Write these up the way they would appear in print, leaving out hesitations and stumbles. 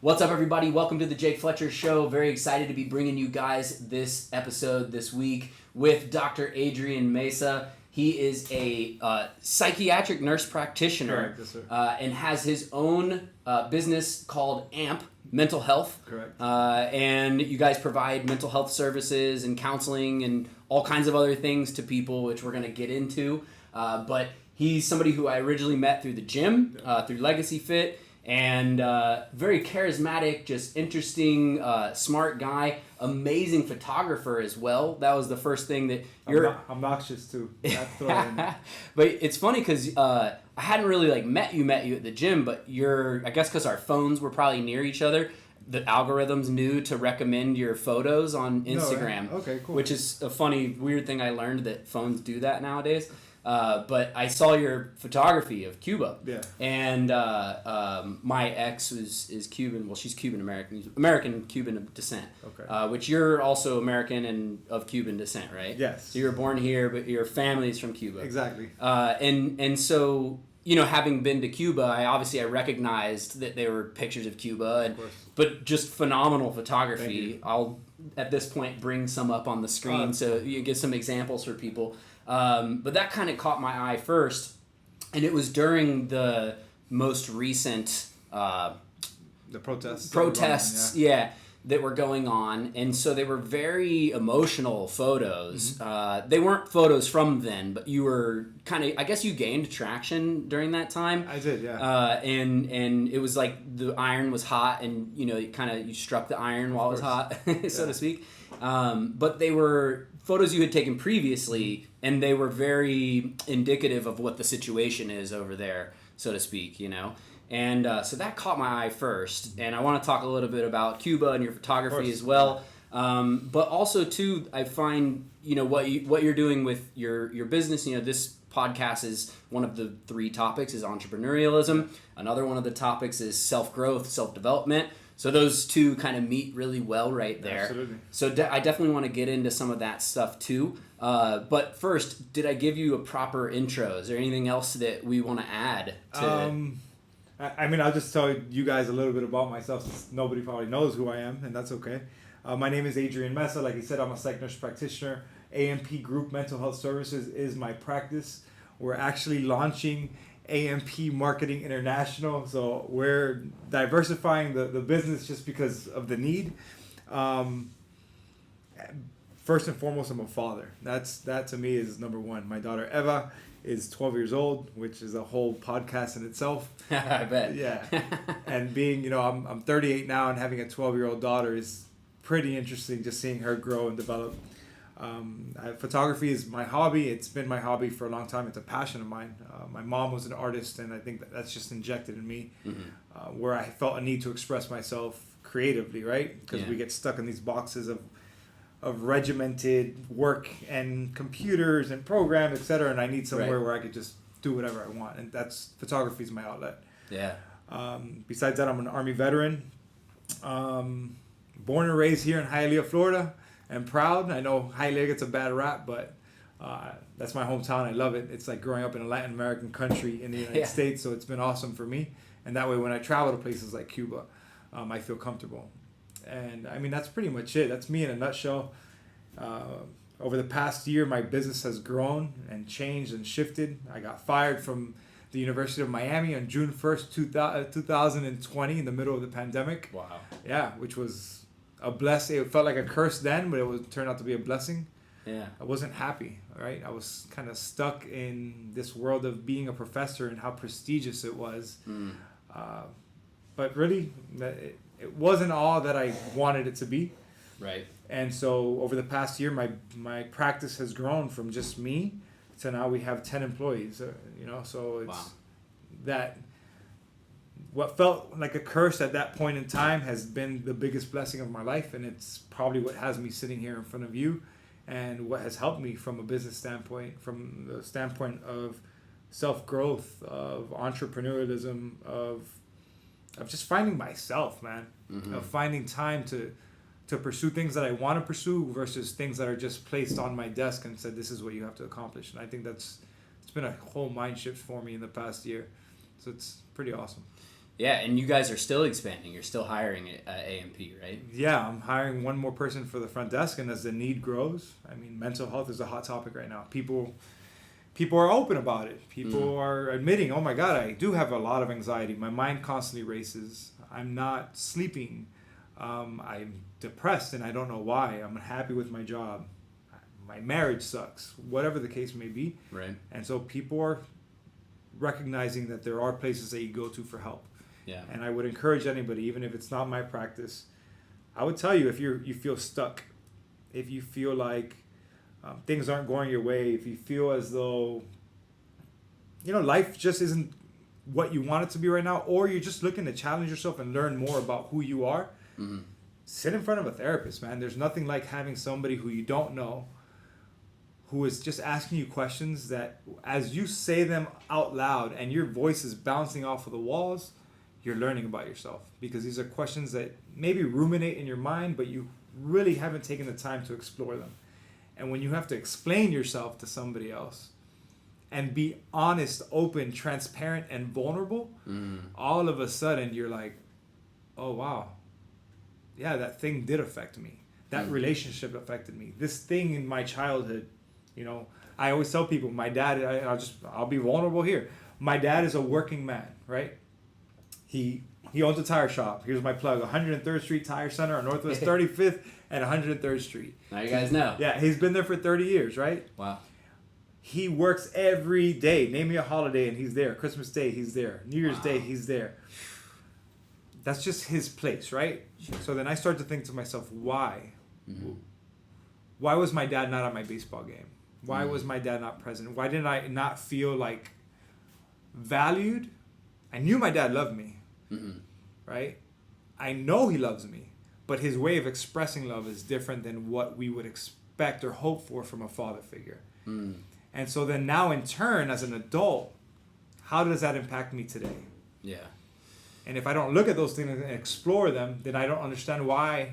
What's up, everybody? Welcome to the Jake Fletcher Show. Very excited to be bringing you guys this episode this week with Dr. Adrian Mesa. He is a psychiatric nurse practitioner. Correct, yes, sir. And has his own business called AMP, Mental Health. Correct. And you guys provide mental health services and counseling and all kinds of other things to people, which we're going to get into. But he's somebody who I originally met through the gym, through Legacy Fit. And very charismatic, just interesting, smart guy, amazing photographer as well. That was the first thing that you're... Obnoxious too. But it's funny because I hadn't really met you at the gym, but I guess because our phones were probably near each other, the algorithms knew to recommend your photos on Instagram. No, okay, cool. Which is a funny, weird thing I learned that phones do that nowadays. But I saw your photography of Cuba. Yeah. And my ex is Cuban. Well, she's American-Cuban of descent. Okay. Which you're also American and of Cuban descent, right? Yes. So you were born here, but your family's from Cuba. Exactly. And so, having been to Cuba, I recognized that there were pictures of Cuba, but just phenomenal photography. I'll, at this point, bring some up on the screen so you can get some examples for people. But that kind of caught my eye first, and it was during the most recent the protests that were going on, and so they were very emotional photos. Mm-hmm. They weren't photos from then, but you were I guess you gained traction during that time. I did, yeah. And it was like the iron was hot, and you struck the iron while it was hot, so to speak. But they were photos you had taken previously, and they were very indicative of what the situation is over there, so to speak, And so that caught my eye first, and I want to talk a little bit about Cuba and your photography as well. But also too, I find what you're doing with your business. This podcast is one of the 3 topics is entrepreneurialism. Another one of the topics is self-growth, self-development. So those 2 kind of meet really well right there. Absolutely. So I definitely want to get into some of that stuff too. But first, did I give you a proper intro? Is there anything else that we want to add to? I'll just tell you guys a little bit about myself since nobody probably knows who I am, and that's okay. My name is Adrian Mesa. Like I said, I'm a psych nurse practitioner. AMP Group Mental Health Services is my practice. We're actually launching AMP Marketing International, so we're diversifying the business just because of the need. First and foremost, I'm a father. That to me is number one. My daughter Eva is 12 years old, which is a whole podcast in itself. I bet. Yeah. And being, I'm 38 now, and having a 12-year-old daughter is pretty interesting, just seeing her grow and develop. Photography is my hobby. It's been my hobby for a long time. It's a passion of mine. My mom was an artist, and I think that's just injected in me, where I felt a need to express myself creatively, right? Because we get stuck in these boxes of regimented work and computers and programs, etc. And I need somewhere where I could just do whatever I want, and photography is my outlet. Yeah. Besides that, I'm an Army veteran. Born and raised here in Hialeah, Florida. And proud. I know Hialeah gets a bad rap, but that's my hometown. I love it. It's like growing up in a Latin American country in the United States, so it's been awesome for me. And that way, when I travel to places like Cuba, I feel comfortable. And that's pretty much it. That's me in a nutshell. Over the past year, my business has grown and changed and shifted. I got fired from the University of Miami on June 1st, 2020, in the middle of the pandemic. Wow. Yeah, which was a blessing. It felt like a curse then, but it turned out to be a blessing. Yeah. I wasn't happy, right? I was kind of stuck in this world of being a professor and how prestigious it was. But really, it wasn't all that I wanted it to be. Right. And so over the past year, my practice has grown from just me to now we have 10 employees. So it's that. What felt like a curse at that point in time has been the biggest blessing of my life, and it's probably what has me sitting here in front of you, and what has helped me from a business standpoint, from the standpoint of self-growth, of entrepreneurialism, of just finding myself, man, of finding time to pursue things that I want to pursue versus things that are just placed on my desk and said, this is what you have to accomplish. And I think it's been a whole mind shift for me in the past year. So it's pretty awesome. Yeah, and you guys are still expanding. You're still hiring at AMP, right? Yeah, I'm hiring one more person for the front desk, and as the need grows, I mean, mental health is a hot topic right now. People are open about it. People are admitting, oh my God, I do have a lot of anxiety. My mind constantly races. I'm not sleeping. I'm depressed and I don't know why. I'm unhappy with my job. My marriage sucks. Whatever the case may be. Right. And so people are recognizing that there are places that you go to for help. Yeah. And I would encourage anybody, even if it's not my practice, I would tell you if you feel stuck, if you feel like things aren't going your way, if you feel as though, life just isn't what you want it to be right now, or you're just looking to challenge yourself and learn more about who you are, sit in front of a therapist, man. There's nothing like having somebody who you don't know, who is just asking you questions that as you say them out loud and your voice is bouncing off of the walls, you're learning about yourself, because these are questions that maybe ruminate in your mind, but you really haven't taken the time to explore them. And when you have to explain yourself to somebody else and be honest, open, transparent, and vulnerable, all of a sudden you're like, oh, wow. Yeah, that thing did affect me. That relationship affected me. This thing in my childhood, I always tell people, my dad, I'll be vulnerable here. My dad is a working man, right? He owns a tire shop. Here's my plug: 103rd Street Tire Center on Northwest 35th and 103rd Street. Now you guys know. Yeah, he's been there for 30 years, right? Wow. He works every day. Name me a holiday and he's there. Christmas Day, he's there. New Year's Day, he's there. That's just his place, right? Sure. So then I start to think to myself, why? Why was my dad not at my baseball game? Why was my dad not present? Why did I not feel like valued? I knew my dad loved me, right? I know he loves me, but his way of expressing love is different than what we would expect or hope for from a father figure. And so then now in turn, as an adult, how does that impact me today? Yeah. And if I don't look at those things and explore them, then I don't understand why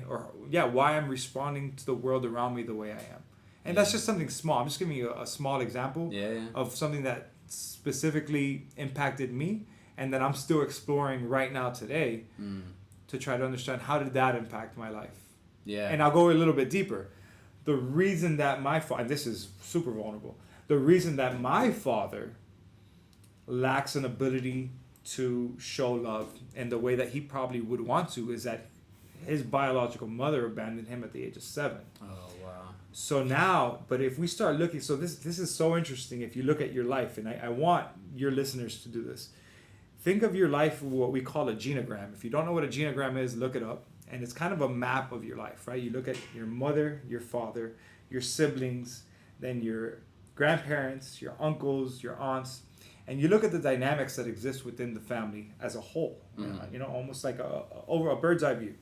I'm responding to the world around me the way I am. And that's just something small. I'm just giving you a small example of something that specifically impacted me, and that I'm still exploring right now today to try to understand how did that impact my life. Yeah. And I'll go a little bit deeper. The reason that my father, and this is super vulnerable, the reason that my father lacks an ability to show love in the way that he probably would want to is that his biological mother abandoned him at the age of 7. Oh, wow. So now, but if we start looking, so this is so interesting if you look at your life, and I want your listeners to do this. Think of your life what we call a genogram. If you don't know what a genogram is, look it up. And it's kind of a map of your life, right? You look at your mother, your father, your siblings, then your grandparents, your uncles, your aunts, and you look at the dynamics that exist within the family as a whole, almost like over a bird's eye view.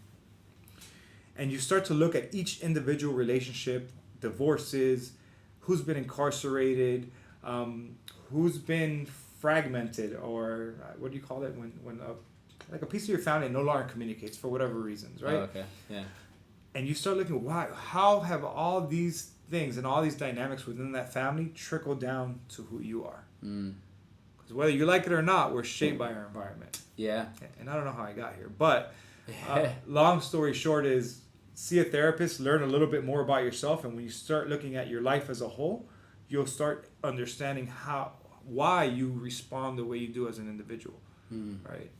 And you start to look at each individual relationship, divorces, who's been incarcerated, who's been fragmented, or what do you call it when like a piece of your family no longer communicates for whatever reasons, right? Oh, okay. Yeah. And you start looking, why? How have all these things and all these dynamics within that family trickled down to who you are? Because whether you like it or not, we're shaped by our environment. Yeah. And I don't know how I got here, but long story short is see a therapist, learn a little bit more about yourself, and when you start looking at your life as a whole, you'll start understanding why you respond the way you do as an individual, right?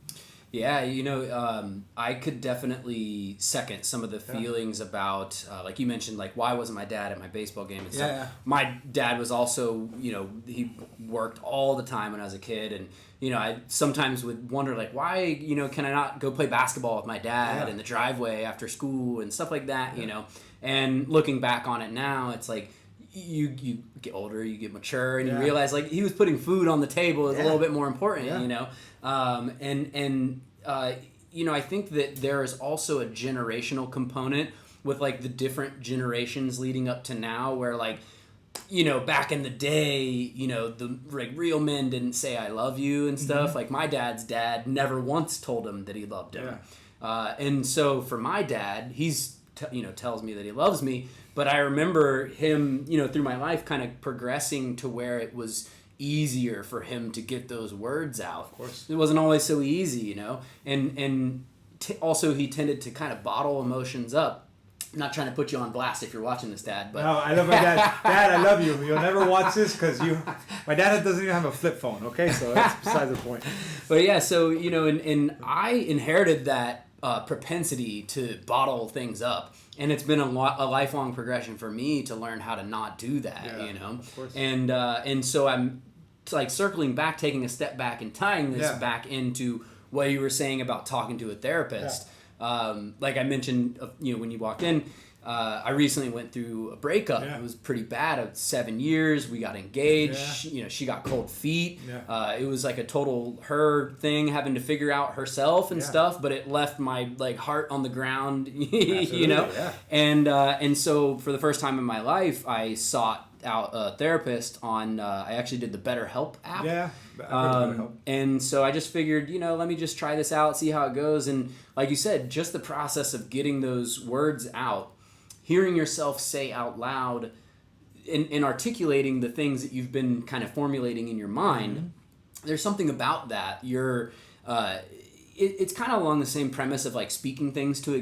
Yeah, I could definitely second some of the feelings about, like you mentioned, like, why wasn't my dad at my baseball game and stuff? Yeah. My dad was also, he worked all the time when I was a kid, and, I sometimes would wonder, like, why, can I not go play basketball with my dad in the driveway after school and stuff like that, And looking back on it now, it's like, you get older, you get mature, and you realize, like, he was putting food on the table is a little bit more important, I think that there is also a generational component with, like, the different generations leading up to now where, like, back in the day, the real men didn't say I love you and stuff. Like, my dad's dad never once told him that he loved him. And so for my dad, he's, tells me that he loves me. But I remember him, through my life kind of progressing to where it was, easier for him to get those words out. Of course. It wasn't always so easy, you know? And also he tended to kind of bottle emotions up. I'm not trying to put you on blast if you're watching this, Dad, but... No, I love my dad. Dad, I love you. You'll never watch this because my dad doesn't even have a flip phone, okay? So that's besides the point. But yeah, so, you know, and I inherited that propensity to bottle things up. And it's been a lifelong progression for me to learn how to not do that, you know? Of course. And so I'm like circling back, taking a step back and tying this back into what you were saying about talking to a therapist. Like I mentioned, you know, when you walked in, I recently went through a breakup. It was pretty bad. It was 7 years. We got engaged. You know, she got cold feet. It was like a total her thing, having to figure out herself and stuff. But it left my like heart on the ground, you know. And so for the first time in my life, I sought out a therapist on. I actually did the BetterHelp app. And so I just figured, you know, let me just try this out, see how it goes. And like you said, just the process of getting those words out, hearing yourself say out loud and articulating the things that you've been kind of formulating in your mind, there's something about that. It's kind of along the same premise of like speaking things to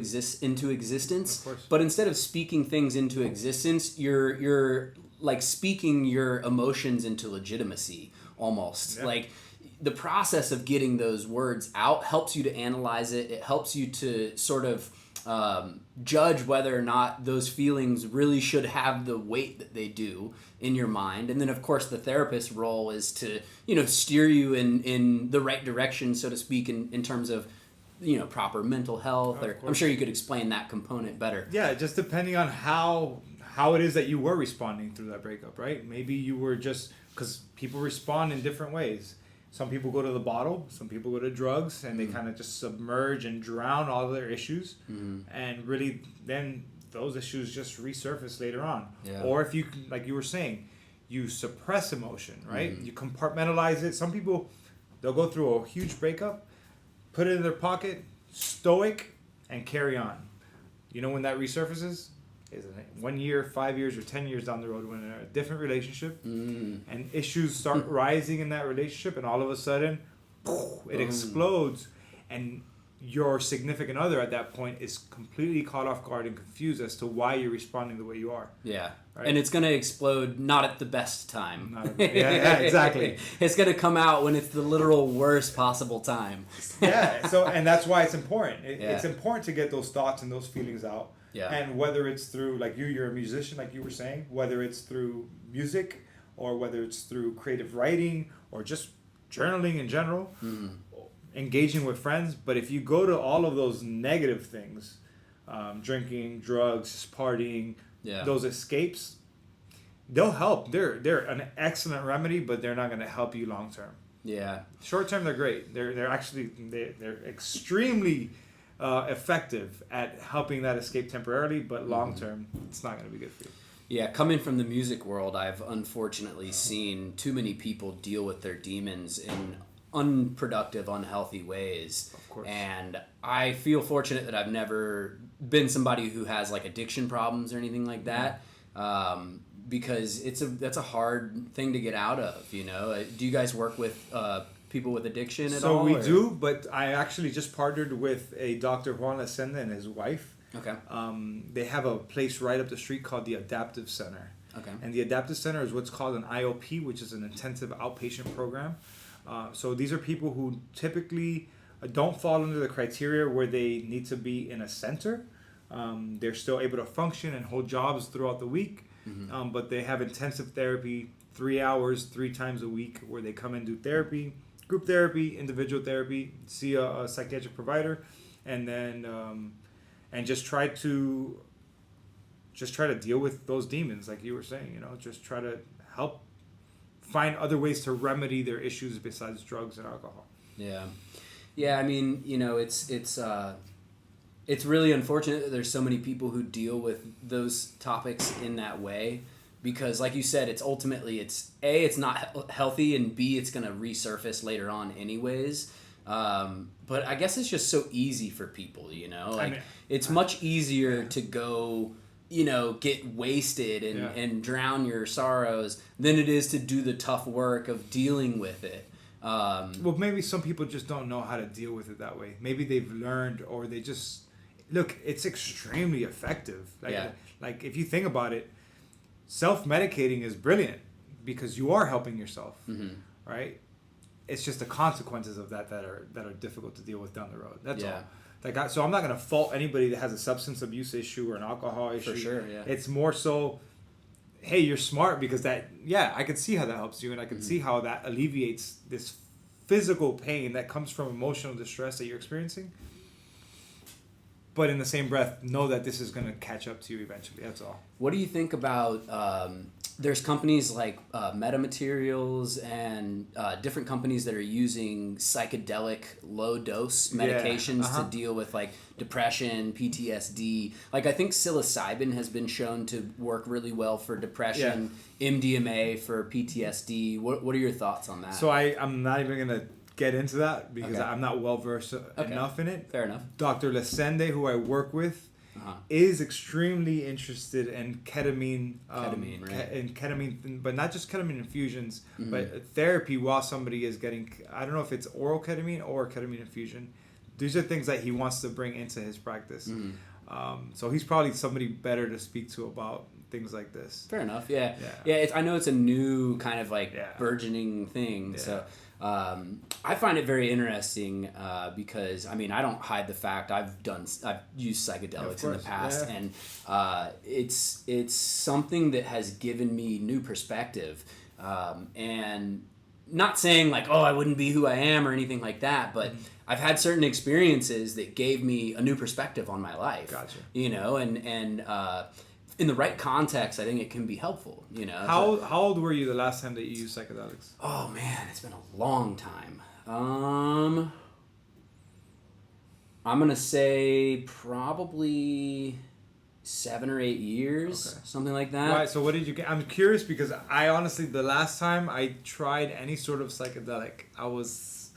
into existence. But instead of speaking things into existence, you're like speaking your emotions into legitimacy almost. Like the process of getting those words out helps you to analyze it. It helps you to sort of judge whether or not those feelings really should have the weight that they do in your mind. And then of course the therapist's role is to, you know, steer you in the right direction, so to speak, in terms of, you know, proper mental health. Or I'm sure you could explain that component better. Yeah, just depending on how it is that you were responding through that breakup, right? Maybe you were just, because people respond in different ways. Some people go to the bottle, some people go to drugs, and they kind of just submerge and drown all their issues. And really, then those issues just resurface later on. Or if you, like you were saying, you suppress emotion, right? You compartmentalize it. Some people, they'll go through a huge breakup, put it in their pocket, stoic, and carry on. You know when that resurfaces? Is it 1 year, 5 years, or 10 years down the road when they're in a different relationship and issues start rising in that relationship, and all of a sudden it explodes, and your significant other at that point is completely caught off guard and confused as to why you're responding the way you are. Right? And it's going to explode not at the best time. Exactly. It's going to come out when it's the literal worst possible time. So and that's why it's important. It's important to get those thoughts and those feelings out. And whether it's through, like you're a musician, like you were saying, whether it's through music or whether it's through creative writing or just journaling in general, engaging with friends. But if you go to all of those negative things, drinking, drugs, partying, those escapes, they'll help. They're an excellent remedy, but they're not going to help you long term. Short term, they're great. They're actually extremely effective at helping that escape temporarily, but long term, it's not going to be good for you. Yeah, coming from the music world, I've unfortunately seen too many people deal with their demons in unproductive, unhealthy ways. Of course. And I feel fortunate that I've never been somebody who has like addiction problems or anything like that. Because that's a hard thing to get out of, you know. Do you guys work with people with addiction at all? So we do, but I actually just partnered with a Dr. Juan Lacenda and his wife. Okay. They have a place right up the street called the Adaptive Center. Okay. And the Adaptive Center is what's called an IOP, which is an intensive outpatient program. So these are people who typically don't fall under the criteria where they need to be in a center. They're still able to function and hold jobs throughout the week, but they have intensive therapy 3 hours, 3 times a week, where they come and do therapy, group therapy, individual therapy, see a psychiatric provider, and then and just try to deal with those demons, like you were saying. You know, just try to help find other ways to remedy their issues besides drugs and alcohol. Yeah. I mean, you know, it's really unfortunate that there's so many people who deal with those topics in that way, because like you said, it's ultimately, it's not healthy, and B, it's going to resurface later on anyways. But I guess it's just so easy for people, you know, like it's much easier to go get wasted and drown your sorrows than it is to do the tough work of dealing with it. Well, maybe some people just don't know how to deal with it that way. Maybe they've learned, or they just look. It's extremely effective. Like if you think about it, self-medicating is brilliant because you are helping yourself, right? It's just the consequences of that are difficult to deal with down the road. That's all. So I'm not gonna fault anybody that has a substance abuse issue or an alcohol issue. For sure, yeah. It's more so, hey, you're smart because I can see how that helps you, and I can see how that alleviates this physical pain that comes from emotional distress that you're experiencing. But in the same breath, know that this is going to catch up to you eventually. That's all. What do you think about, there's companies like Metamaterials and different companies that are using psychedelic low-dose medications to deal with like depression, PTSD. Like I think psilocybin has been shown to work really well for depression, MDMA for PTSD. What are your thoughts on that? So I'm not even going to get into that because I'm not well-versed enough in it. Fair enough. Dr. Lesende, who I work with, is extremely interested in ketamine, but not just ketamine infusions, but therapy while somebody is getting, I don't know if it's oral ketamine or ketamine infusion. These are things that he wants to bring into his practice. So he's probably somebody better to speak to about things like this. Fair enough. Yeah. I know it's a new kind of like burgeoning thing. So I find it very interesting because I don't hide the fact I've used psychedelics in the past, and it's something that has given me new perspective, and not saying like I wouldn't be who I am or anything like that, but I've had certain experiences that gave me a new perspective on my life. Gotcha. And in the right context, I think it can be helpful. How old were you the last time that you used psychedelics? Oh man, it's been a long time. I'm gonna say probably 7 or 8 years, something like that. Right. So what did you get? I'm curious because I honestly, the last time I tried any sort of psychedelic, I was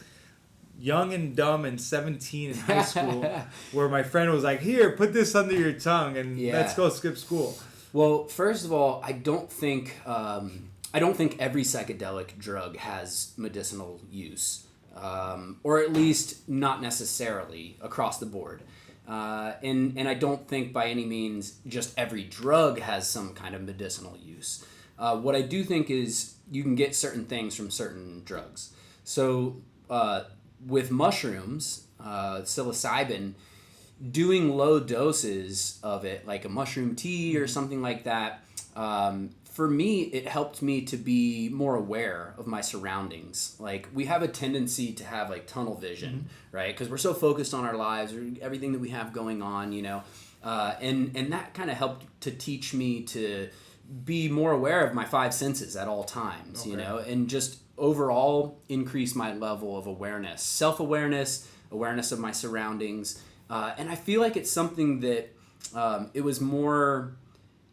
young and dumb and 17 in high school, where my friend was like, "Here, put this under your tongue and let's go skip school." Well, first of all, I don't think every psychedelic drug has medicinal use, or at least not necessarily across the board. And I don't think by any means just every drug has some kind of medicinal use. What I do think is you can get certain things from certain drugs. So with mushrooms, psilocybin, doing low doses of it, like a mushroom tea or something like that, for me, it helped me to be more aware of my surroundings. Like, we have a tendency to have, like, tunnel vision, right? Because we're so focused on our lives or everything that we have going on, and that kind of helped to teach me to be more aware of my 5 senses at all times, and just overall increase my level of awareness, self-awareness, awareness of my surroundings. And I feel like it's something that it was more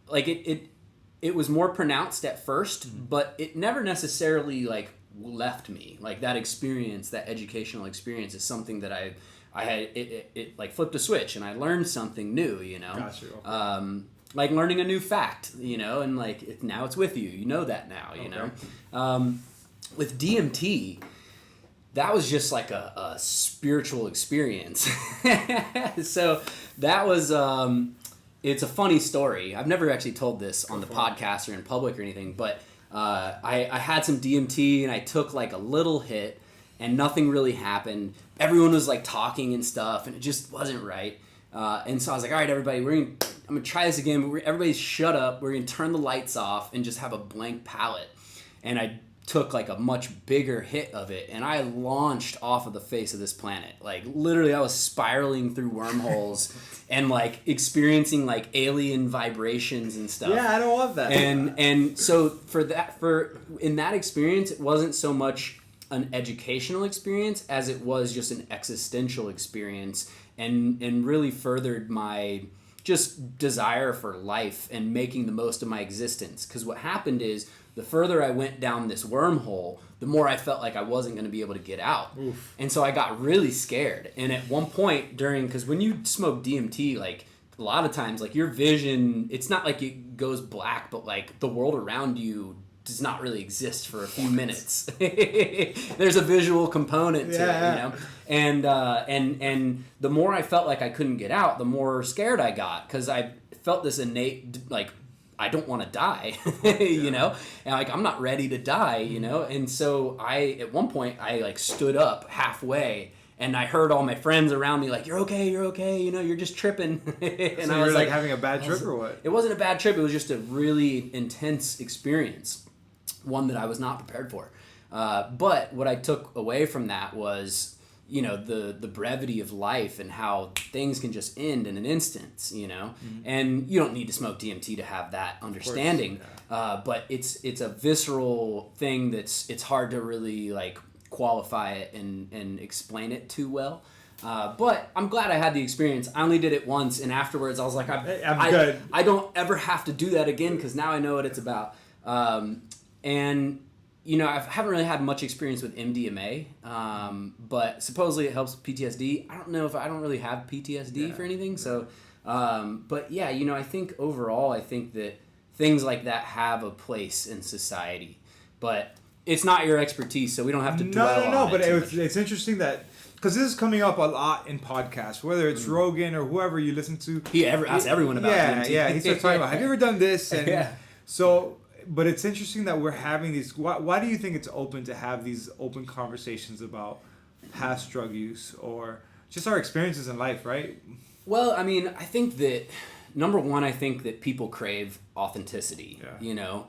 like it was more pronounced at first, but it never necessarily like left me. Like that experience, that educational experience is something that I had it like flipped a switch and I learned something new, Gotcha. Okay. Like learning a new fact, and like now it's with you. You know that now, you know. With DMT, that was just like a spiritual experience. So that was, it's a funny story. I've never actually told this on the podcast or in public or anything, but I had some DMT and I took like a little hit and nothing really happened. Everyone was like talking and stuff and it just wasn't right. And so I was like, all right, everybody, I'm going to try this again. Everybody shut up. We're going to turn the lights off and just have a blank palette. And I took like a much bigger hit of it and I launched off of the face of this planet. Like literally I was spiraling through wormholes and like experiencing like alien vibrations and stuff. Yeah, I don't love that. And so in that experience, it wasn't so much an educational experience as it was just an existential experience and really furthered my just desire for life and making the most of my existence. Because what happened is the further I went down this wormhole, the more I felt like I wasn't going to be able to get out. Oof. And so I got really scared. And at one point because when you smoke DMT, like a lot of times, like, your vision, it's not like it goes black, but like the world around you does not really exist for a few minutes. There's a visual component to it, you know? And the more I felt like I couldn't get out, the more scared I got, because I felt this innate, like, I don't want to die, you know? And like, I'm not ready to die, you know? And so at one point, I like stood up halfway, and I heard all my friends around me like, you're okay, you know, you're just tripping. And so I was like having a bad trip or what? It wasn't a bad trip. It was just a really intense experience, one that I was not prepared for. But what I took away from that was, you know, the brevity of life and how things can just end in an instant, you know? And you don't need to smoke DMT to have that understanding. But it's a visceral thing it's hard to really like qualify it and explain it too well. But I'm glad I had the experience. I only did it once, and afterwards I was like, I'm good. I don't ever have to do that again, because now I know what it's about. And you know, I haven't really had much experience with MDMA, but supposedly it helps with PTSD. I don't really have PTSD for anything. So, but yeah, you know, I think overall, I think that things like that have a place in society, but it's not your expertise, so we don't have to dwell on it. But it's interesting that, because this is coming up a lot in podcasts, whether it's Rogan or whoever you listen to. He asks everyone about DMT. Yeah, he starts talking about, have you ever done this? And so, but it's interesting that we're having these, why do you think it's open to have these open conversations about past drug use or just our experiences in life, right? Well, I mean, I think that, number one, I think that people crave authenticity, you know?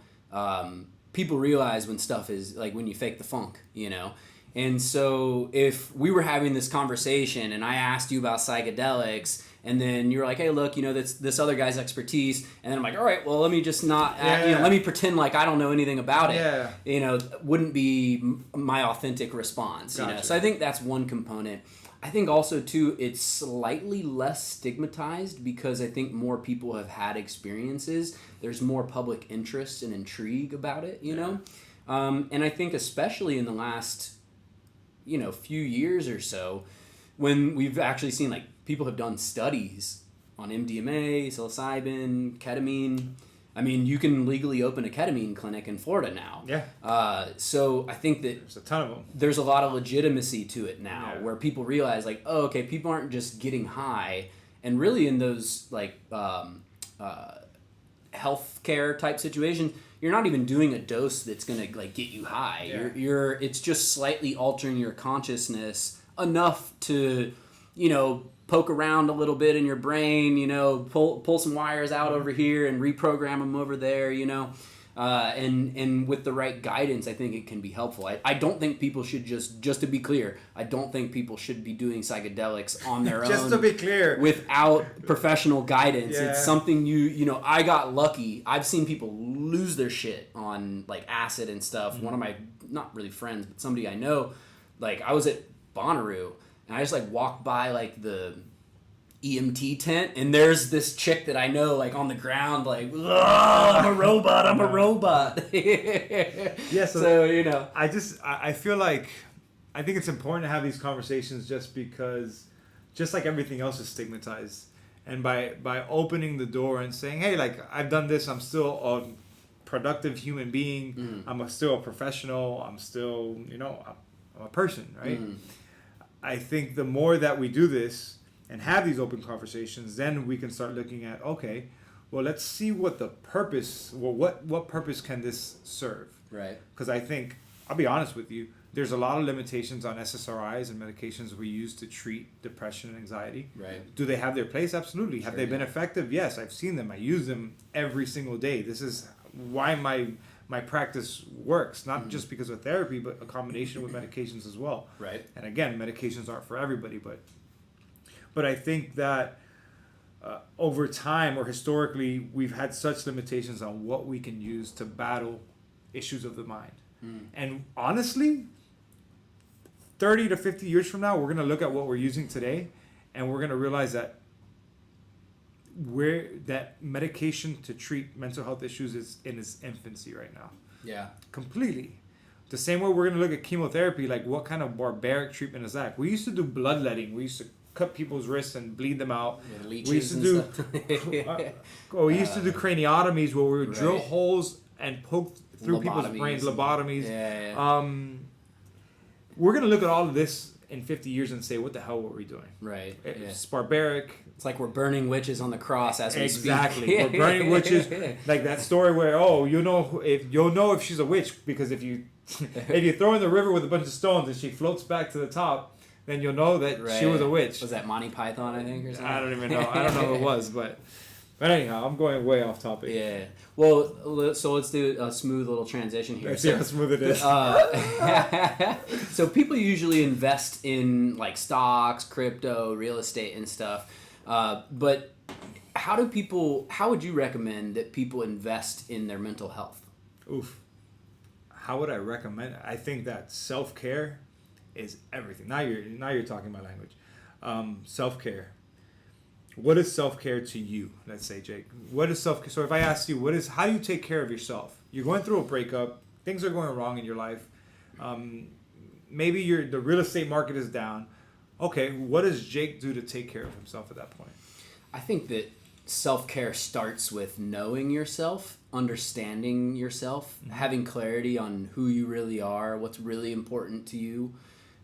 People realize when stuff is, like, when you fake the funk, you know? And so if we were having this conversation and I asked you about psychedelics, and then you're like, hey, look, you know, this other guy's expertise, and then I'm like, all right, well, let me just not, you know, let me pretend like I don't know anything about it. You know, wouldn't be my authentic response, you know? So I think that's one component. I think also, too, it's slightly less stigmatized because I think more people have had experiences. There's more public interest and intrigue about it, you know? And I think especially in the last, you know, few years or so, when we've actually seen, like, people have done studies on MDMA, psilocybin, ketamine. I mean, you can legally open a ketamine clinic in Florida now. So I think that there's a ton of them. There's a lot of legitimacy to it now, where people realize, like, oh, okay, people aren't just getting high, and really in those like healthcare type situations, you're not even doing a dose that's gonna like get you high. It's just slightly altering your consciousness enough to, you know, poke around a little bit in your brain, you know, pull some wires out over here and reprogram them over there, you know, and with the right guidance, I think it can be helpful. I don't think people should just to be clear, I don't think people should be doing psychedelics on their own. Just to be clear, without professional guidance. It's something you know. I got lucky. I've seen people lose their shit on like acid and stuff. One of my, not really friends, but somebody I know, like I was at Bonnaroo, and I just like walked by like the EMT tent, and there's this chick that I know like on the ground like, I'm a robot. So you know, I feel like I think it's important to have these conversations just because, just like everything else is stigmatized, and by opening the door and saying, hey, like I've done this, I'm still a productive human being, I'm still a professional, I'm still, you know, I'm a person, right? I think the more that we do this and have these open conversations, then we can start looking at, okay, well, let's see what the purpose, what purpose can this serve? Right. Because I think, I'll be honest with you, there's a lot of limitations on SSRIs and medications we use to treat depression and anxiety. Right. Do they have their place? Absolutely. Have they been effective? Yes, I've seen them. I use them every single day. This is why my practice works, not just because of therapy, but a combination with medications as well. Right. And again, medications aren't for everybody, but I think that over time or historically, we've had such limitations on what we can use to battle issues of the mind. And honestly, 30 to 50 years from now, we're going to look at what we're using today, and we're going to realize that that medication to treat mental health issues is in its infancy right now. Yeah. Completely. The same way we're going to look at chemotherapy, like what kind of barbaric treatment is that? We used to do bloodletting. We used to cut people's wrists and bleed them out. Yeah, leeches We used to and do stuff. we used to do craniotomies where we would drill Right. holes and poke through people's brains, lobotomies. Yeah. We're gonna look at all of this in 50 years and say, what the hell were we doing? Right. It's barbaric. It's like we're burning witches on the cross as we speak. Exactly. We're burning witches. Like that story where, you'll know if she's a witch because if you throw her in the river with a bunch of stones and she floats back to the top, then you'll know that she was a witch. Was that Monty Python, I think, or something? I don't even know. I don't know who it was, but anyhow, I'm going way off topic. Yeah. Well, so let's do a smooth little transition here. Let's see how smooth it is. So people usually invest in like stocks, crypto, real estate, and stuff. But how would you recommend that people invest in their mental health? Oof. How would I recommend it? I think that self-care is everything. Now you're talking my language. Self-care. What is self-care to you? Let's say, Jake. What is self-care? So if I ask you, how do you take care of yourself? You're going through a breakup. Things are going wrong in your life. Maybe the real estate market is down. Okay, what does Jake do to take care of himself at that point? I think that self-care starts with knowing yourself, understanding yourself, having clarity on who you really are, what's really important to you.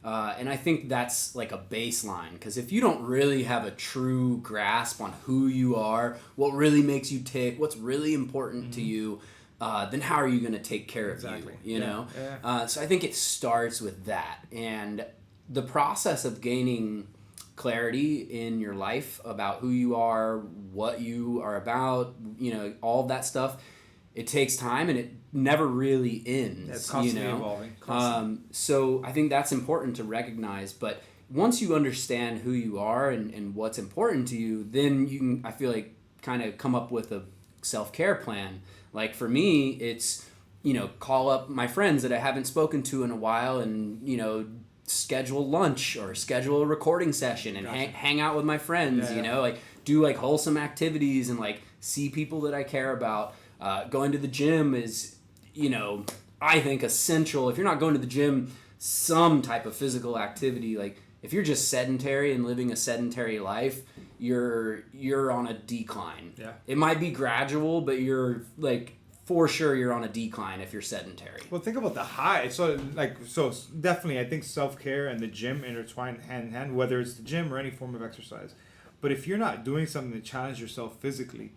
And I think that's like a baseline, because if you don't really have a true grasp on who you are, what really makes you tick, what's really important to you, then how are you going to take care of you, you know? Yeah. So I think it starts with that. And the process of gaining clarity in your life about who you are, what you are about, all of that stuff, it takes time and it never really ends. It's constantly evolving. Constantly. So I think that's important to recognize. But once you understand who you are and what's important to you, then you can, I feel like, kind of come up with a self-care plan. Like for me, it's, call up my friends that I haven't spoken to in a while and, schedule lunch or schedule a recording session and hang out with my friends, like do like wholesome activities and like see people that I care about. Going to the gym is, I think essential. If you're not going to the gym, some type of physical activity, like if you're just sedentary and living a sedentary life, you're on a decline. Yeah. It might be gradual, but you're like, for sure you're on a decline if you're sedentary. Well, think about the high. So definitely I think self-care and the gym intertwine hand in hand, whether it's the gym or any form of exercise. But if you're not doing something to challenge yourself physically,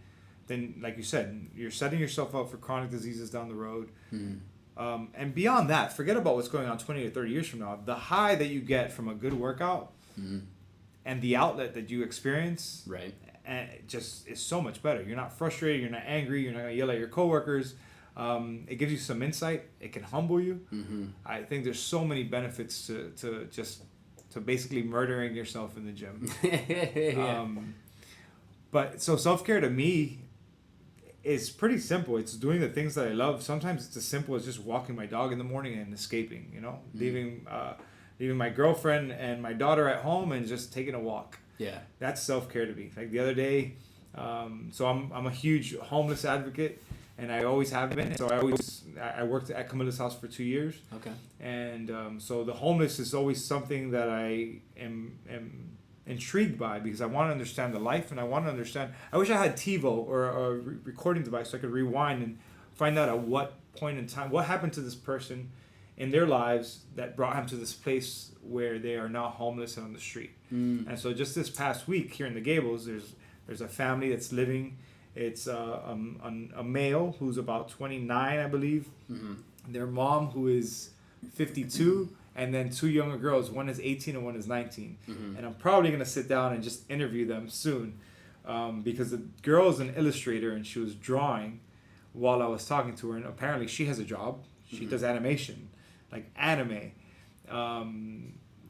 then, like you said, you're setting yourself up for chronic diseases down the road. And beyond that, forget about what's going on 20 or 30 years from now. The high that you get from a good workout and the outlet that you experience, right, and it just is so much better. You're not frustrated. You're not angry. You're not going to yell at your coworkers. It gives you some insight. It can humble you. I think there's so many benefits to basically murdering yourself in the gym. But so self-care to me is pretty simple. It's doing the things that I love. Sometimes it's as simple as just walking my dog in the morning and escaping, leaving my girlfriend and my daughter at home and just taking a walk. Yeah, that's self-care to me. Like the other day, so I'm a huge homeless advocate, and I always have been. So I worked at Camilla's house for 2 years. Okay. And so the homeless is always something that I am intrigued by, because I want to understand the life, and I wish I had TiVo or a recording device so I could rewind and find out at what point in time, what happened to this person in their lives that brought him to this place where they are now homeless and on the street. And so just this past week here in the Gables, there's a family that's living. It's a male who's about 29, I believe. Their mom, who is 52, and then two younger girls. One is 18 and one is 19. And I'm probably going to sit down and just interview them soon, because the girl is an illustrator and she was drawing while I was talking to her. And apparently she has a job. She does animation, like anime.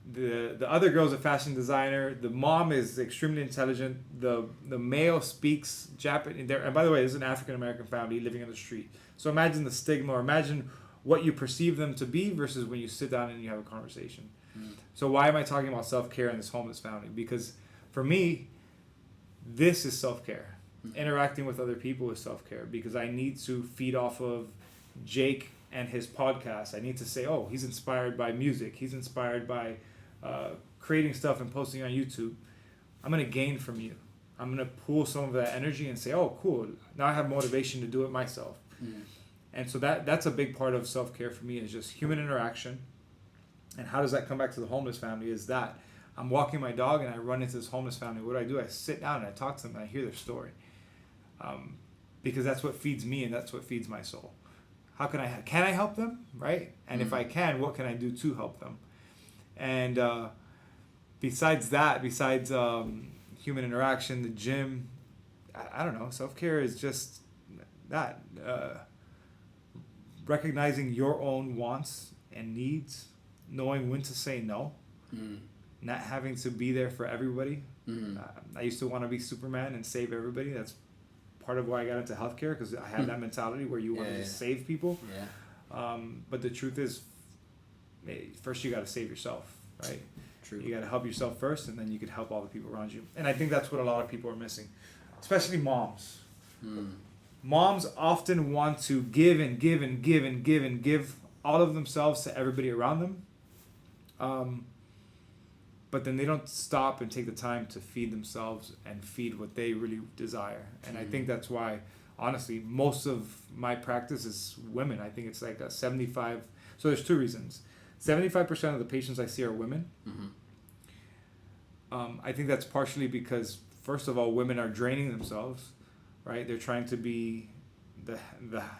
The other girl's a fashion designer. The mom is extremely intelligent. The male speaks Japanese. And by the way, this is an African American family living on the street. So imagine the stigma, or imagine what you perceive them to be versus when you sit down and you have a conversation. So why am I talking about self-care in this homeless family? Because for me, this is self-care. Interacting with other people is self-care, because I need to feed off of Jake and his podcast. I need to say, oh, he's inspired by music. He's inspired by creating stuff and posting on YouTube. I'm going to gain from you. I'm going to pull some of that energy and say, oh, cool. Now I have motivation to do it myself. And so that's a big part of self-care for me, is just human interaction. And how does that come back to the homeless family is that I'm walking my dog and I run into this homeless family. What do? I sit down and I talk to them and I hear their story. Because that's what feeds me and that's what feeds my soul. How can I help them, right? And if I can, what can I do to help them? And besides human interaction, the gym, I don't know, self-care is just that. Recognizing your own wants and needs, knowing when to say no, not having to be there for everybody. I used to want to be Superman and save everybody. That's part of why I got into healthcare, because I had that mentality where you want to just save people. But the truth is, first you got to save yourself, right? True. You got to help yourself first, and then you can help all the people around you. And I think that's what a lot of people are missing, especially moms. Moms often want to give and give and give and give and give all of themselves to everybody around them. But then they don't stop and take the time to feed themselves and feed what they really desire. And I think that's why, honestly, most of my practice is women. I think it's like a 75. So there's two reasons. 75% of the patients I see are women. I think that's partially because, first of all, women are draining themselves, right? They're trying to be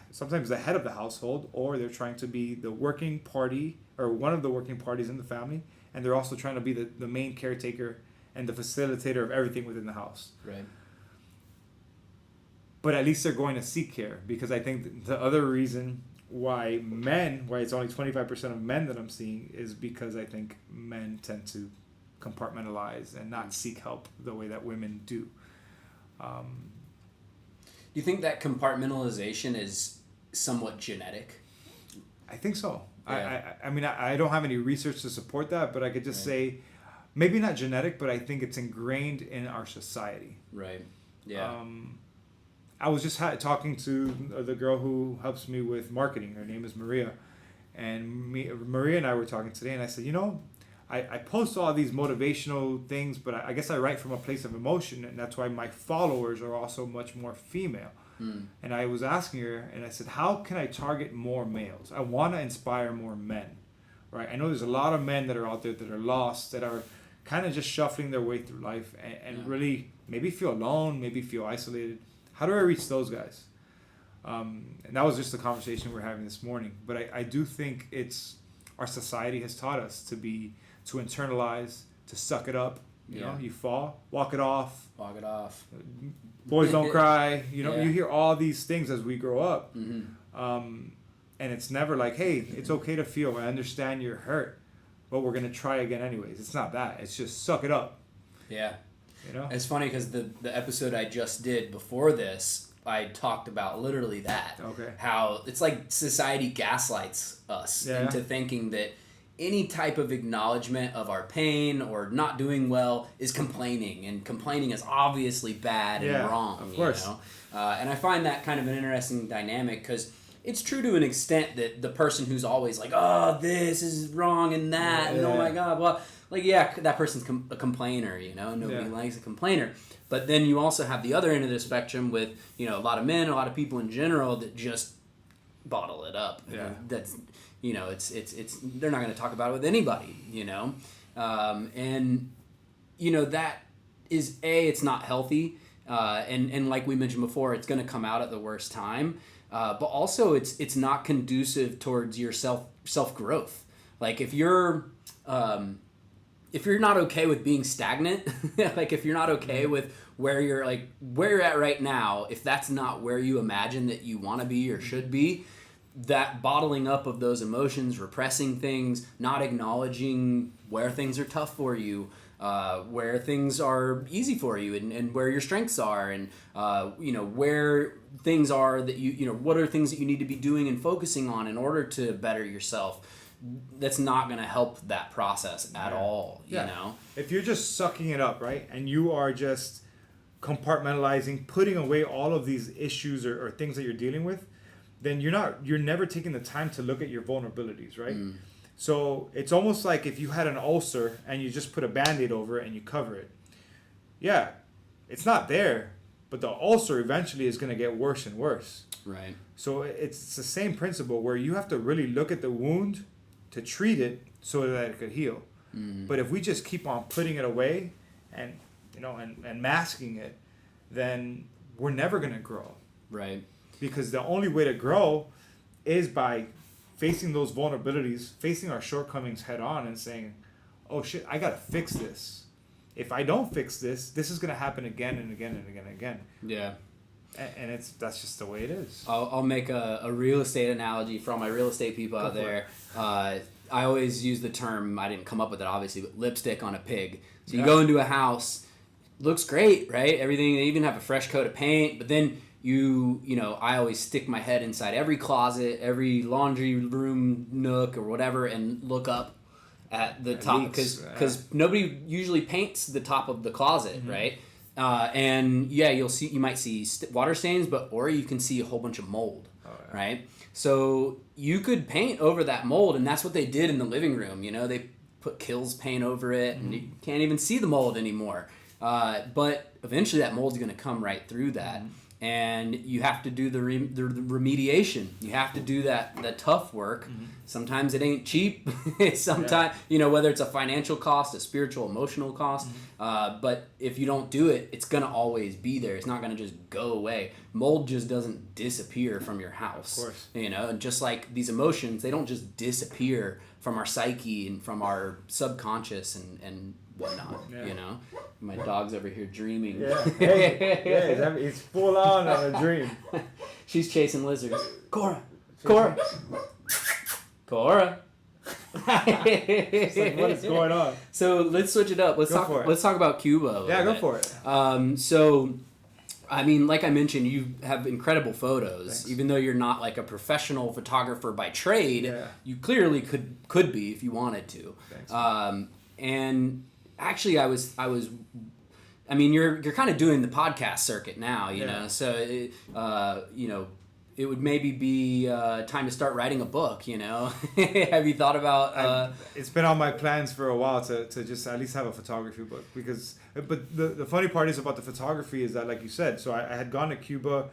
sometimes the head of the household, or they're trying to be the working party or one of the working parties in the family. And they're also trying to be the main caretaker and the facilitator of everything within the house. Right. But at least they're going to seek care, because I think the other reason why it's only 25% of men that I'm seeing is because I think men tend to compartmentalize and not seek help the way that women do. Do you think that compartmentalization is somewhat genetic? I think so. Yeah. I mean, I don't have any research to support that, but I could just say, maybe not genetic, but I think it's ingrained in our society. Right. Yeah. I was just talking to the girl who helps me with marketing. Her name is Maria. And Maria and I were talking today, and I said, I post all these motivational things, but I guess I write from a place of emotion, and that's why my followers are also much more female. And I was asking her, and I said, how can I target more males? I want to inspire more men, right? I know there's a lot of men that are out there that are lost, that are kind of just shuffling their way through life and really maybe feel alone, maybe feel isolated. How do I reach those guys? And that was just the conversation we were having this morning. But I do think our society has taught us to internalize, to suck it up. You know, you fall, walk it off. Walk it off. Boys don't cry. You hear all these things as we grow up. And it's never like, hey, it's okay to feel. I understand you're hurt, but we're going to try again anyways. It's not that. It's just suck it up. Yeah. It's funny because the episode I just did before this, I talked about literally that. Okay. How it's like society gaslights us into thinking that any type of acknowledgement of our pain or not doing well is complaining, and complaining is obviously bad and wrong. Of course. And I find that kind of an interesting dynamic, because it's true to an extent that the person who's always like, oh, this is wrong and that, and oh my God, well, like, that person's a complainer, nobody likes a complainer. But then you also have the other end of the spectrum with, a lot of men, a lot of people in general that just bottle it up. Yeah. That's, it's they're not going to talk about it with anybody, and that is it's not healthy, and like we mentioned before, it's going to come out at the worst time, but also it's not conducive towards your self growth. Like if you're not okay with being stagnant, like if you're not okay with where you're at right now, if that's not where you imagine that you want to be or should be, that bottling up of those emotions, repressing things, not acknowledging where things are tough for you, where things are easy for you, and where your strengths are, and where things are that what are things that you need to be doing and focusing on in order to better yourself. That's not going to help that process at all. If you're just sucking it up, right, and you are just compartmentalizing, putting away all of these issues or things that you're dealing with, then you're never taking the time to look at your vulnerabilities, right? So it's almost like if you had an ulcer and you just put a Band-Aid over it and you cover it. yeah, it's not there, but the ulcer eventually is going to get worse and worse. Right. So it's the same principle where you have to really look at the wound to treat it so that it could heal. But if we just keep on putting it away and and masking it, then we're never going to grow. Right. Because the only way to grow is by facing those vulnerabilities, facing our shortcomings head on and saying, oh shit, I got to fix this. If I don't fix this, this is going to happen again and again and again and again. Yeah. And that's just the way it is. I'll make a real estate analogy for all my real estate people out there. I always use the term, I didn't come up with it obviously, but lipstick on a pig. So you go into a house, looks great, right? Everything, they even have a fresh coat of paint, but then I always stick my head inside every closet, every laundry room nook or whatever, and look up at the top, because nobody usually paints the top of the closet, right? And you might see water stains, or you can see a whole bunch of mold, right? So you could paint over that mold, and that's what they did in the living room. They put Kills paint over it, and you can't even see the mold anymore. But eventually that mold's going to come right through that. And you have to do the remediation. You have to do that tough work. Sometimes it ain't cheap. Sometimes, whether it's a financial cost, a spiritual, emotional cost. But if you don't do it, it's going to always be there. It's not going to just go away. Mold just doesn't disappear from your house. Of course. And just like these emotions, they don't just disappear from our psyche and from our subconscious and whatnot, My dog's over here dreaming. Yeah, hey, he's full on a dream. She's chasing lizards. Cora. It's like, what is going on? So let's switch it up. Let's talk about Cuba. Go for it. So, I mean, like I mentioned, you have incredible photos. Thanks. Even though you're not like a professional photographer by trade, you clearly could be if you wanted to. Thanks. And actually, I mean, you're kind of doing the podcast circuit now, you know. So, it would maybe be time to start writing a book, Have you thought about? It's been on my plans for a while to just at least have a photography book but the funny part is about the photography is that, like you said, so I had gone to Cuba,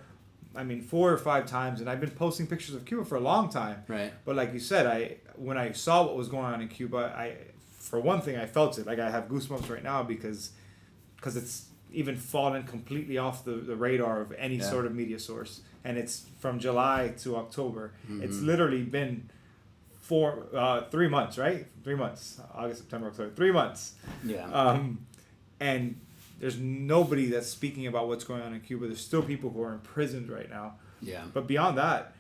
4 or 5 times, and I've been posting pictures of Cuba for a long time. Right. But like you said, when I saw what was going on in Cuba, for one thing, I felt it. Like I have goosebumps right now because it's even fallen completely off the radar of any sort of media source. And it's from July to October. It's literally been 3 months, right? 3 months. August, September, October. 3 months. Yeah. And there's nobody that's speaking about what's going on in Cuba. There's still people who are imprisoned right now. Yeah. But beyond that,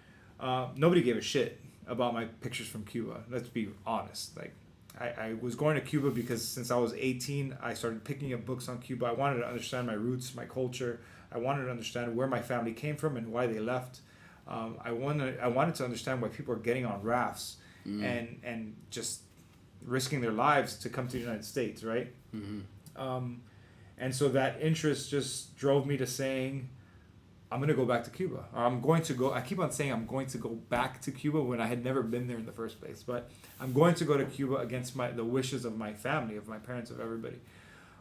nobody gave a shit about my pictures from Cuba. Let's be honest. Like, I was going to Cuba because since I was 18, I started picking up books on Cuba. I wanted to understand my roots, my culture. I wanted to understand where my family came from and why they left. I wanted to understand why people are getting on rafts and just risking their lives to come to the United States, right? And so that interest just drove me to saying, I'm going to go back to Cuba. Or I keep on saying I'm going to go back to Cuba when I had never been there in the first place. But I'm going to go to Cuba against the wishes of my family, of my parents, of everybody.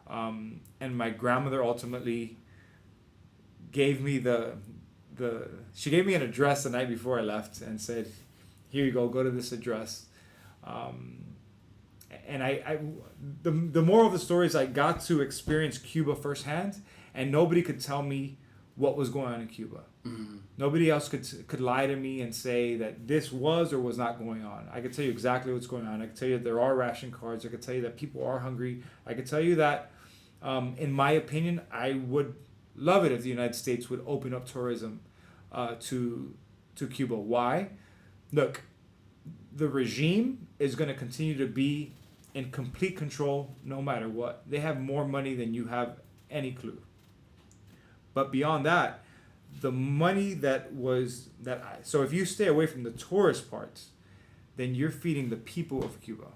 And my grandmother ultimately gave me she gave me an address the night before I left and said, here you go to this address. And the moral of the story is I got to experience Cuba firsthand, and nobody could tell me what was going on in Cuba. Nobody else could lie to me and say that this was or was not going on. I could tell you exactly what's going on. I could tell you that there are ration cards. I could tell you that people are hungry. I could tell you that, in my opinion, I would love it if the United States would open up tourism to Cuba. Why? Look, the regime is going to continue to be in complete control no matter what. They have more money than you have any clue. But beyond that, the money so if you stay away from the tourist parts, then you're feeding the people of Cuba.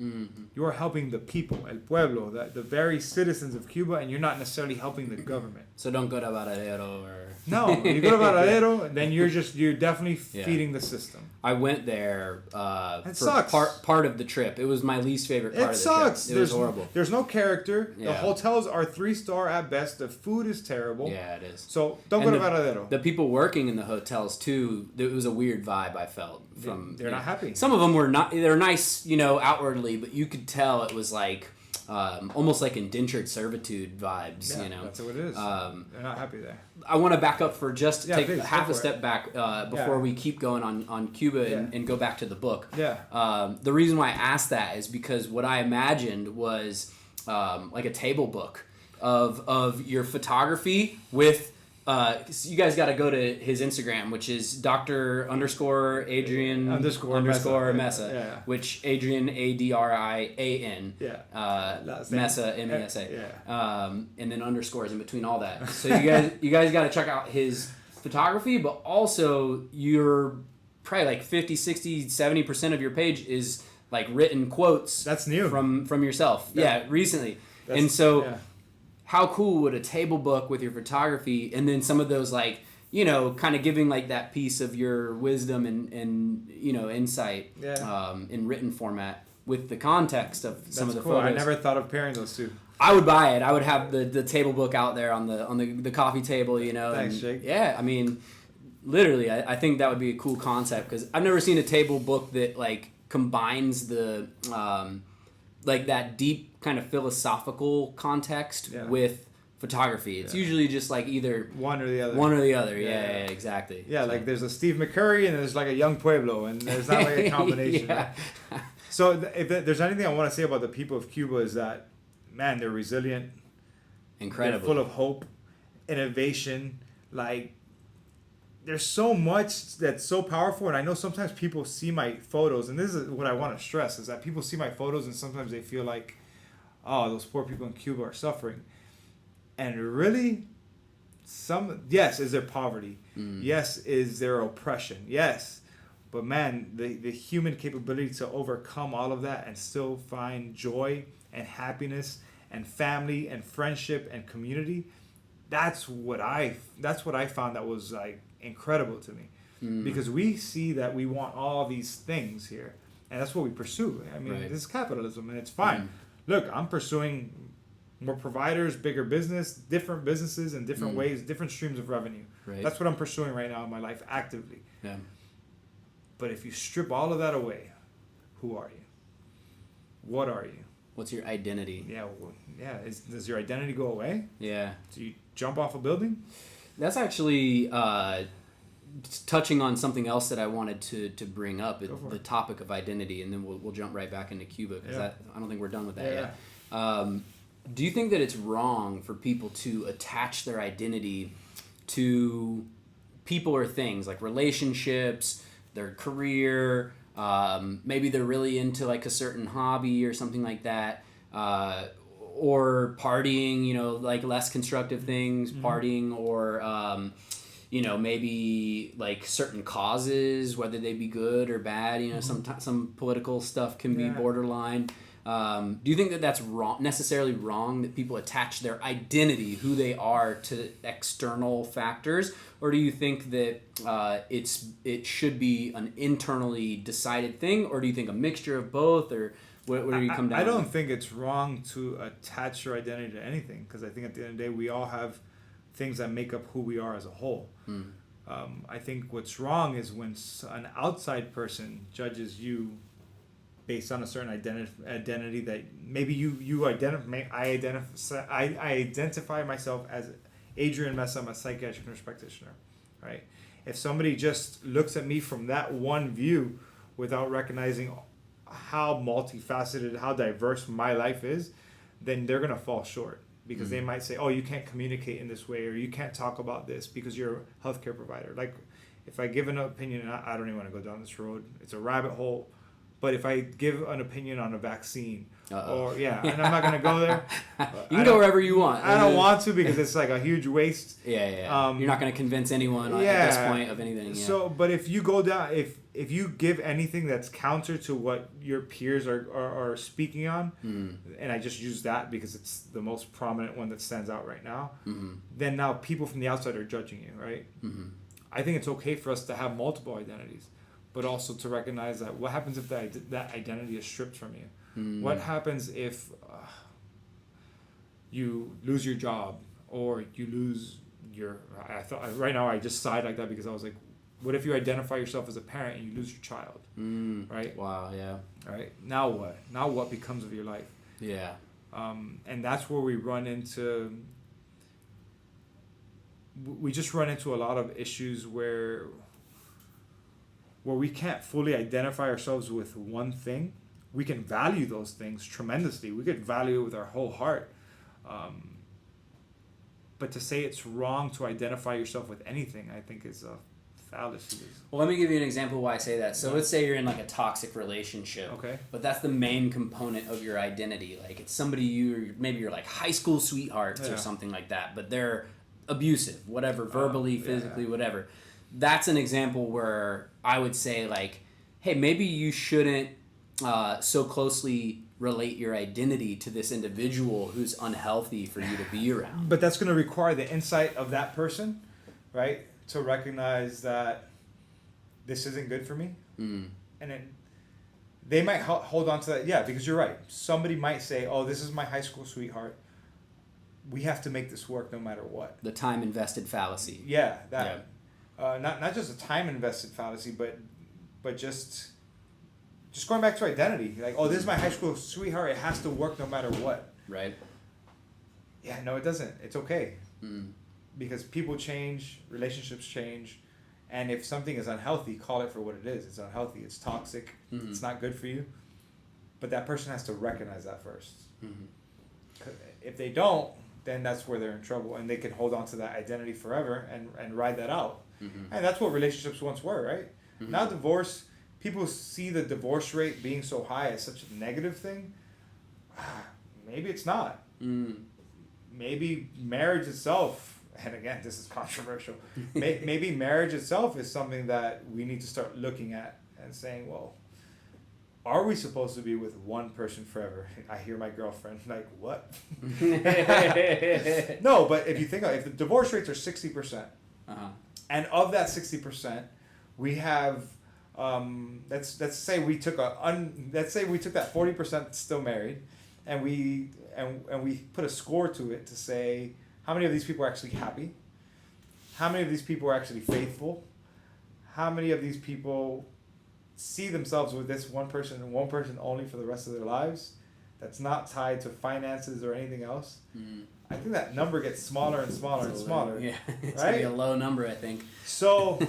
Mm-hmm. You're helping the people, el pueblo, the very citizens of Cuba, and you're not necessarily helping the government. So don't go to Varadero or... No, you go to Varadero, then you're definitely feeding the system. I went there it for sucks. part of the trip. It was my least favorite part of the sucks. trip. It was horrible. There's no character. Yeah. The hotels are 3-star at best. The food is terrible. Yeah, it is. So don't go to Varadero. The people working in the hotels too, it was a weird vibe I felt from... They're not happy. Some of them were not... They're nice, outwardly, but you could tell it was like... almost like indentured servitude vibes, That's what it is. They're not happy there. I want to back up for just take please, half a step back before we keep going on Cuba and go back to the book. Yeah. The reason why I asked that is because what I imagined was like a table book of your photography with... you guys got to go to his Instagram, which is Dr._Adrian Mesa, which Adrian ADRIAN, Mesa MESA, and then underscores in between all that. So you guys got to check out his photography, but also your probably like 50, 60, 70% of your page is like written quotes. That's new from yourself. Recently, how cool would a table book with your photography and then some of those like, kind of giving like that piece of your wisdom and insight in written format with the context of some of the photos. I never thought of pairing those two. I would buy it. I would have the table book out there on the coffee table, Thanks, Jake. Yeah, I mean, literally, I think that would be a cool concept because I've never seen a table book that like combines the like that deep kind of philosophical context with photography. It's usually just like either one or the other. Yeah, exactly. Yeah, like there's a Steve McCurry and there's like a young Pueblo, and there's not like a combination. Right? So if there's anything I want to say about the people of Cuba is that, man, they're resilient, incredible, they're full of hope, innovation. Like there's so much that's so powerful, and I know sometimes people see my photos, and this is what I want to stress, is that people see my photos and sometimes they feel like, oh, those poor people in Cuba are suffering. And really, yes, is there poverty? Yes, is there oppression? Yes. But man, the human capability to overcome all of that and still find joy and happiness and family and friendship and community, that's what I found that was like incredible to me. Because we see that we want all these things here, and that's what we pursue. I mean, this is capitalism, and it's fine. Look, I'm pursuing more providers, bigger business, different businesses in different ways, different streams of revenue. That's what I'm pursuing right now in my life actively. Yeah. But if you strip all of that away, who are you? What are you? What's your identity? Does your identity go away? Yeah. Do you jump off a building? That's actually touching on something else that I wanted to bring up, the topic of identity, and then we'll jump right back into Cuba because I don't think we're done with that yet. Do you think that it's wrong for people to attach their identity to people or things like relationships, their career, maybe they're really into like a certain hobby or something like that, or partying, like less constructive things, partying, or maybe like certain causes, whether they be good or bad, some political stuff can be borderline. Do you think that that's necessarily wrong, that people attach their identity, who they are, to external factors? Or do you think that it should be an internally decided thing? Or do you think a mixture of both? Or where do you come down? I don't think it's wrong to attach your identity to anything, because I think at the end of the day we all have things that make up who we are as a whole. I think what's wrong is when an outside person judges you based on a certain identity that maybe you identify. I identify myself as Adrian Mesa. I'm a psychiatric nurse practitioner, right? If somebody just looks at me from that one view without recognizing how multifaceted, how diverse my life is, then they're gonna fall short, because they might say, oh, you can't communicate in this way, or you can't talk about this because you're a healthcare provider. Like, if I give an opinion, and I don't even want to go down this road, it's a rabbit hole. But if I give an opinion on a vaccine, Uh-oh. or and I'm not gonna go there. You can go wherever you want. I don't want to because it's like a huge waste. Yeah. You're not gonna convince anyone at this point of anything. Yeah. So, but if you go down, if you give anything that's counter to what your peers are speaking on, and I just use that because it's the most prominent one that stands out right now, then now people from the outside are judging you, right? I think it's okay for us to have multiple identities, but also to recognize that what happens if that identity is stripped from you? What happens if you lose your job or you lose your... right now I just sighed like that because I was like, what if you identify yourself as a parent and you lose your child? Right? Wow, yeah. All right. Now what? Now what becomes of your life? Yeah. And that's where we run into... We just run into a lot of issues where we can't fully identify ourselves with one thing. We can value those things tremendously. We could value it with our whole heart. But to say it's wrong to identify yourself with anything, I think is a fallacy. Well, let me give you an example why I say that. So let's say you're in like a toxic relationship. Okay. But that's the main component of your identity. Like it's somebody maybe you're like high school sweethearts or something like that, but they're abusive, whatever, verbally, physically, whatever. That's an example where I would say like, hey, maybe you shouldn't so closely relate your identity to this individual who's unhealthy for you to be around. But that's going to require the insight of that person, right? To recognize that this isn't good for me. And then they might hold on to that. Yeah, because you're right. Somebody might say, oh, this is my high school sweetheart. We have to make this work no matter what. The time invested fallacy. Yeah, that. Yeah. Not just a time invested fallacy, but just going back to identity. Like, oh, this is my high school sweetheart. It has to work no matter what. Right. Yeah, no, it doesn't. It's okay. Because people change, relationships change, and if something is unhealthy, call it for what it is. It's unhealthy. It's toxic. It's not good for you. But that person has to recognize that first. If they don't, then that's where they're in trouble, and they can hold on to that identity forever and ride that out. And that's what relationships once were, right? Now divorce, people see the divorce rate being so high as such a negative thing. Maybe it's not. Maybe marriage itself, and again, this is controversial, maybe marriage itself is something that we need to start looking at and saying, well, are we supposed to be with one person forever? I hear my girlfriend like, what? No, but if you think of it, if the divorce rates are 60%, and of that 60%, we have, let's say we took that 40% still married, and we put a score to it to say how many of these people are actually happy, how many of these people are actually faithful, how many of these people see themselves with this one person and one person only for the rest of their lives, that's not tied to finances or anything else. I think that number gets smaller and smaller and smaller. Yeah, it's right? gonna be a low number, I think. So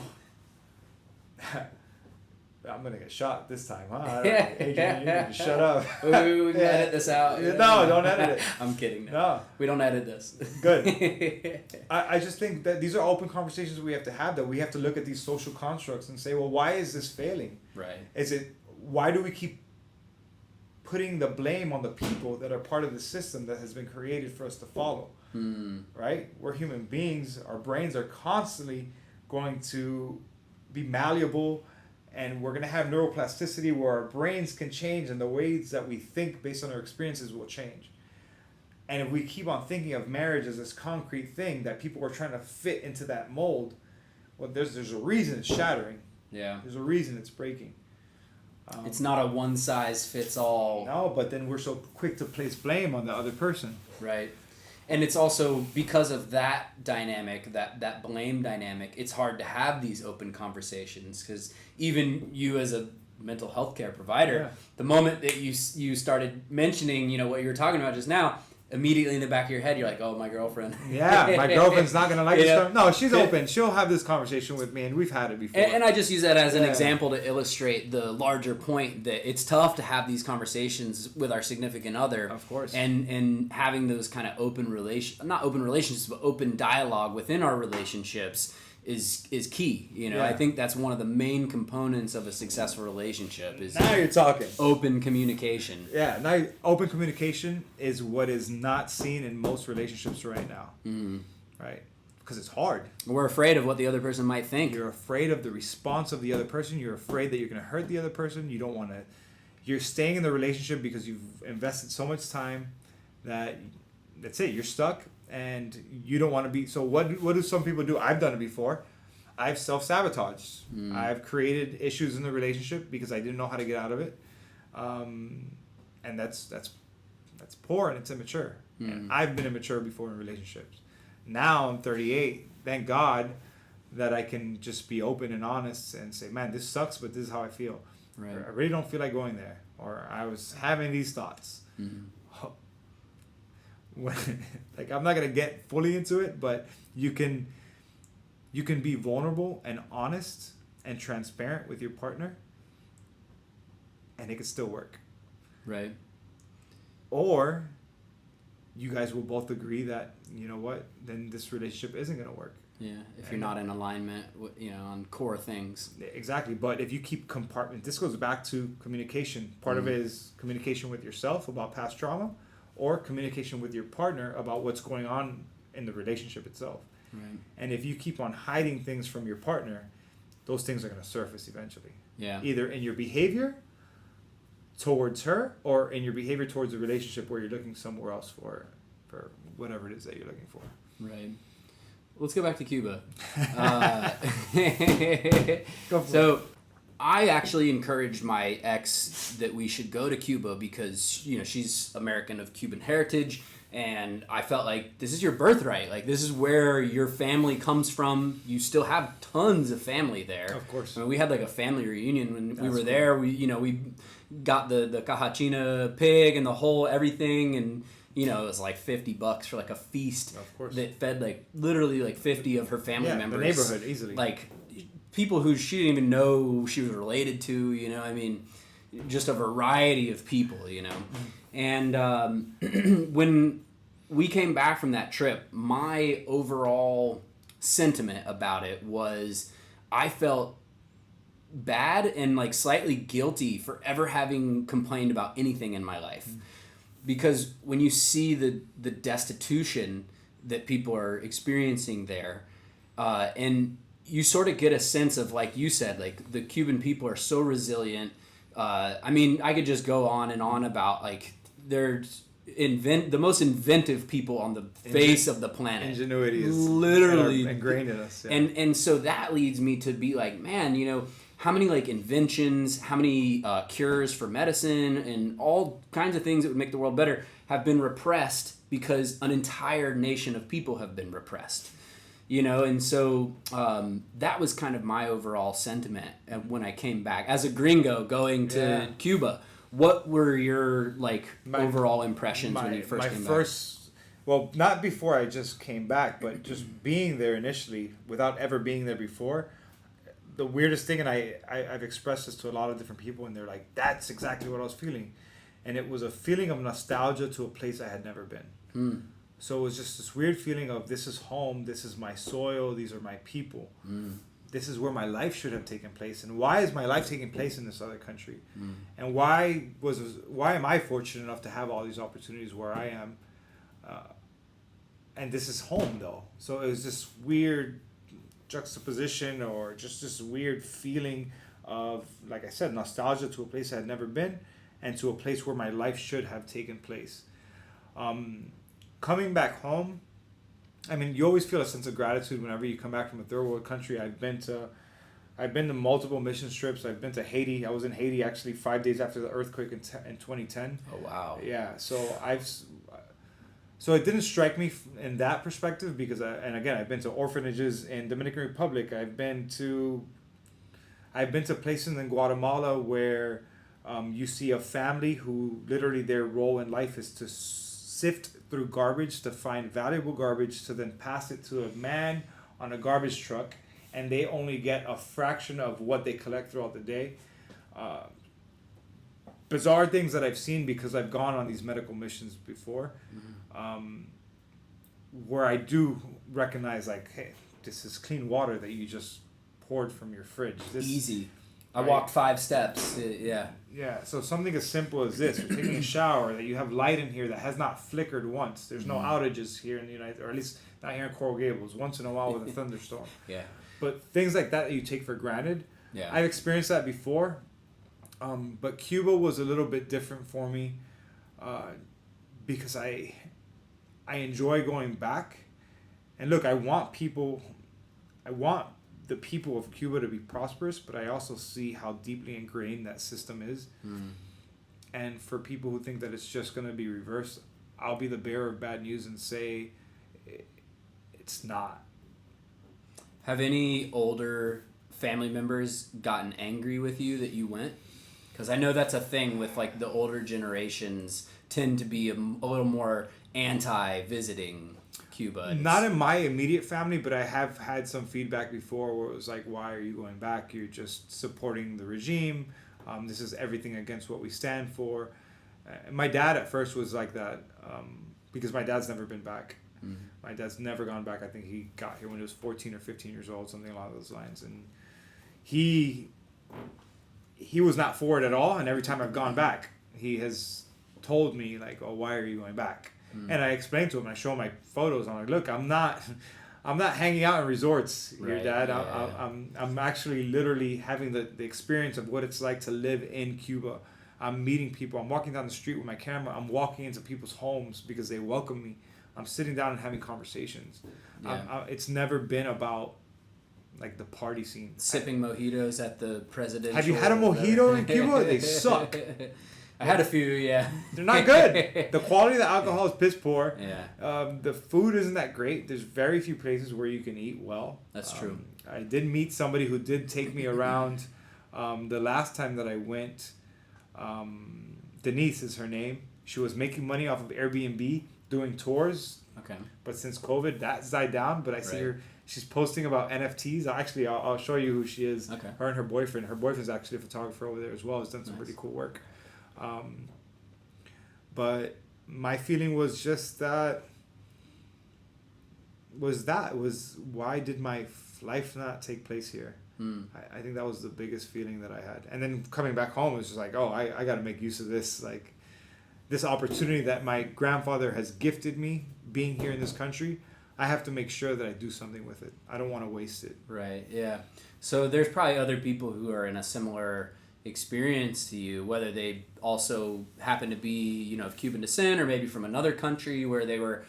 I'm gonna get shot this time, huh? Adrian, you need to shut up. we can edit this out. No, don't edit it. I'm kidding. No, we don't edit this. Good. I just think that these are open conversations we have to have. That we have to look at these social constructs and say, well, why is this failing? Right. Why do we keep putting the blame on the people that are part of the system that has been created for us to follow? Right? We're human beings. Our brains are constantly going to be malleable, and we're going to have neuroplasticity where our brains can change, and the ways that we think based on our experiences will change. And if we keep on thinking of marriage as this concrete thing that people are trying to fit into that mold, well, there's a reason it's shattering. Yeah. There's a reason it's breaking. It's not a one size fits all. No, but then we're so quick to place blame on the other person. Right. And it's also because of that dynamic, that blame dynamic, it's hard to have these open conversations, because even you as a mental health care provider, the moment that you started mentioning, what you were talking about just now, immediately in the back of your head, you're like, oh, my girlfriend. Yeah, my girlfriend's not going to like this. No, she's open. She'll have this conversation with me, and we've had it before. And I just use that as an example to illustrate the larger point that it's tough to have these conversations with our significant other. Of course. And having those kind of open relationships, but open dialogue within our relationships is key. You know, I think that's one of the main components of a successful relationship is now you're talking. Open communication. Yeah, now open communication is what is not seen in most relationships right now. Mm-hmm. Right? Because it's hard. We're afraid of what the other person might think. You're afraid of the response of the other person. You're afraid that you're going to hurt the other person. You don't want to. You're staying in the relationship because you've invested so much time that that's it. You're stuck. And you don't want to be. So what do some people do? I've done it before. I've self-sabotaged. I've created issues in the relationship because I didn't know how to get out of it. And that's poor and it's immature. And I've been immature before in relationships. Now I'm 38. Thank God that I can just be open and honest and say, man, this sucks, but this is how I feel. Right. I really don't feel like going there. Or I was having these thoughts. Like I'm not gonna get fully into it, but you can be vulnerable and honest and transparent with your partner, and it can still work. Right. Or you guys will both agree that you know what, then this relationship isn't gonna work. Yeah, if you're not in alignment, you know, on core things. Exactly, but if you keep this goes back to communication. Part of it is communication with yourself about past trauma. Or communication with your partner about what's going on in the relationship itself. Right. And if you keep on hiding things from your partner, those things are going to surface eventually. Yeah. Either in your behavior towards her or in your behavior towards the relationship where you're looking somewhere else for whatever it is that you're looking for. Right. Let's go back to Cuba. Go for so it. I actually encouraged my ex that we should go to Cuba because, you know, she's American of Cuban heritage, and I felt like this is your birthright. Like, this is where your family comes from. You still have tons of family there. Of course. I mean, we had like a family reunion when we were cool. there. We got the cajachina pig and the whole everything, and you know, it was like $50 for like a feast that fed like literally like 50 of her family members. The neighborhood easily. Like people who she didn't even know she was related to, you know, I mean, just a variety of people, you know. And when we came back from that trip, my overall sentiment about it was I felt bad and like slightly guilty for ever having complained about anything in my life. Because when you see the destitution that people are experiencing there, and you sort of get a sense of, like you said, like the Cuban people are so resilient. I mean, I could just go on and on about like they're the most inventive people on the face of the planet. Ingenuity is literally ingrained in us. Yeah. And so that leads me to be like, man, you know, how many like inventions, how many cures for medicine and all kinds of things that would make the world better have been repressed because an entire nation of people have been repressed. You know, and so that was kind of my overall sentiment when I came back as a gringo going to Cuba. What were your like overall impressions when you first came back? Well, not before I just came back, but just being there initially without ever being there before. The weirdest thing, and I've expressed this to a lot of different people, and they're like, "That's exactly what I was feeling," and it was a feeling of nostalgia to a place I had never been. So it was just this weird feeling of this is home, this is my soil, these are my people. This is where my life should have taken place. And why is my life taking place in this other country? And why am I fortunate enough to have all these opportunities where I am? And this is home though. So it was this weird juxtaposition or just this weird feeling of, like I said, nostalgia to a place I had never been and to a place where my life should have taken place. Coming back home, I mean, you always feel a sense of gratitude whenever you come back from a third world country. I've been to multiple mission trips. I've been to Haiti. I was in Haiti actually 5 days after the earthquake in 2010. Oh wow! Yeah, so it didn't strike me in that perspective because I've been to orphanages in Dominican Republic. I've been to places in Guatemala where you see a family who literally their role in life is to sift through garbage to find valuable garbage to then pass it to a man on a garbage truck, and they only get a fraction of what they collect throughout the day. Bizarre things that I've seen because I've gone on these medical missions before, where I do recognize like, hey, this is clean water that you just poured from your fridge. Easy. I Right. walked 5 steps. Yeah. Yeah, so something as simple as this, you're taking a shower, that you have light in here that has not flickered once. There's no outages here in the United, or at least not here in Coral Gables, once in a while with a thunderstorm. Yeah. But things like that you take for granted, Yeah. I've experienced that before. But Cuba was a little bit different for me because I enjoy going back. And look, I want the people of Cuba to be prosperous, but I also see how deeply ingrained that system is. And for people who think that it's just going to be reversed, I'll be the bearer of bad news and say it's not. Have any older family members gotten angry with you that you went? Because I know that's a thing with like the older generations tend to be a little more anti-visiting Cuba. Not in my immediate family, but I have had some feedback before where it was like, why are you going back? You're just supporting the regime. This is everything against what we stand for. My dad at first was like that because my dad's never been back. My dad's never gone back. I think he got here when he was 14 or 15 years old, something along those lines. And he was not for it at all. And every time I've gone back, he has told me like, oh, why are you going back? And I explained to him, I show him my photos. I'm like, look, I'm not hanging out in resorts here, Right, Dad. yeah. I'm actually literally having the experience of what it's like to live in Cuba. I'm meeting people. I'm walking down the street with my camera. I'm walking into people's homes because they welcome me. I'm sitting down and having conversations. Yeah. It's never been about like the party scene. Sipping mojitos at the presidential... Have you had a mojito in Cuba? They suck. I had a few, yeah. They're not good. The quality of the alcohol is piss poor. Yeah. The food isn't that great. There's very few places where you can eat well. That's true. I did meet somebody who did take me around the last time that I went. Denise is her name. She was making money off of Airbnb doing tours. Okay. But since COVID, that's died down. But I see her. She's posting about NFTs. Actually, I'll show you who she is. Okay. Her and her boyfriend. Her boyfriend's actually a photographer over there as well. Has done some pretty cool work. But my feeling was just was why did my life not take place here? I think that was the biggest feeling that I had. And then coming back home, it was just like, oh, I got to make use of this, like this opportunity that my grandfather has gifted me being here in this country. I have to make sure that I do something with it. I don't want to waste it. Right. Yeah. So there's probably other people who are in a similar experience to you, whether they also happen to be, of Cuban descent or maybe from another country where they were,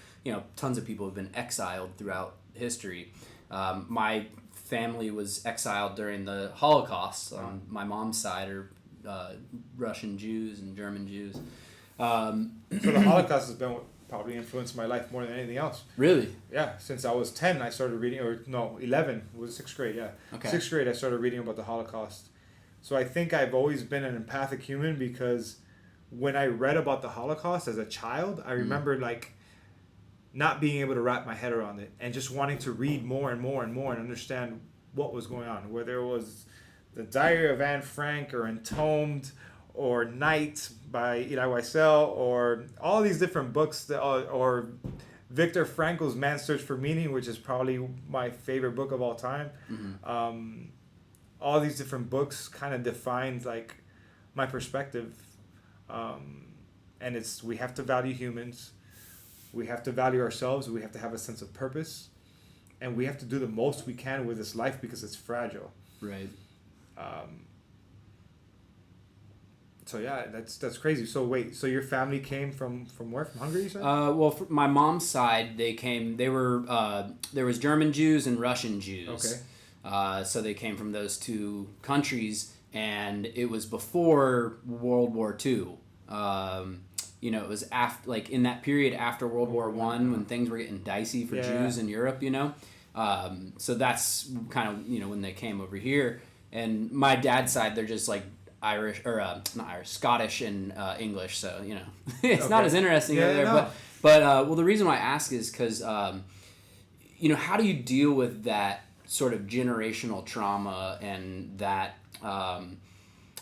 tons of people have been exiled throughout history. My family was exiled during the Holocaust on my mom's side, or Russian Jews and German Jews. So the Holocaust has been what probably influenced my life more than anything else. Really? Yeah, since I was 10, I started reading, 11, it was 6th grade, yeah. Okay. 6th grade, I started reading about the Holocaust. So I think I've always been an empathic human because when I read about the Holocaust as a child, I remember not being able to wrap my head around it and just wanting to read more and more and more and understand what was going on. Whether it was The Diary of Anne Frank or Entombed or Night by Elie Wiesel or all these different books or Viktor Frankl's Man's Search for Meaning, which is probably my favorite book of all time. All these different books kind of defined like my perspective, and we have to value humans, we have to value ourselves, we have to have a sense of purpose, and we have to do the most we can with this life because it's fragile. Right. So yeah, that's crazy. So wait, so your family came from where? From Hungary, you said? Well, for my mom's side, they were there was German Jews and Russian Jews. Okay. So they came from those two countries, and it was before World War II. It was after, like in that period after World War I, when things were getting dicey for Jews in Europe. So that's kind of when they came over here. And my dad's side, they're just like Irish or not Irish, Scottish and English. So it's not as interesting over there. No. But the reason why I ask is because how do you deal with that sort of generational trauma and that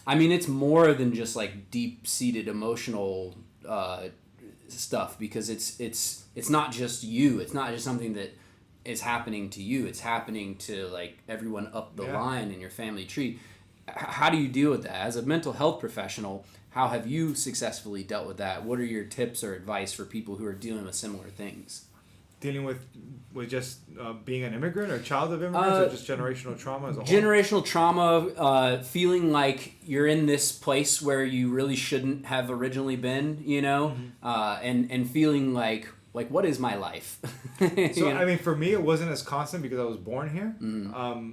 it's more than just like deep-seated emotional stuff, because it's not just you, it's not just something that is happening to you. It's happening to like everyone up the line in your family tree. How do you deal with that as a mental health professional? How have you successfully dealt with that? What are your tips or advice for people who are dealing with similar things? Dealing with just being an immigrant or child of immigrants, or just generational trauma as a whole? Generational trauma, feeling like you're in this place where you really shouldn't have originally been, you know, and feeling like what is my life? So I mean, for me, it wasn't as constant because I was born here.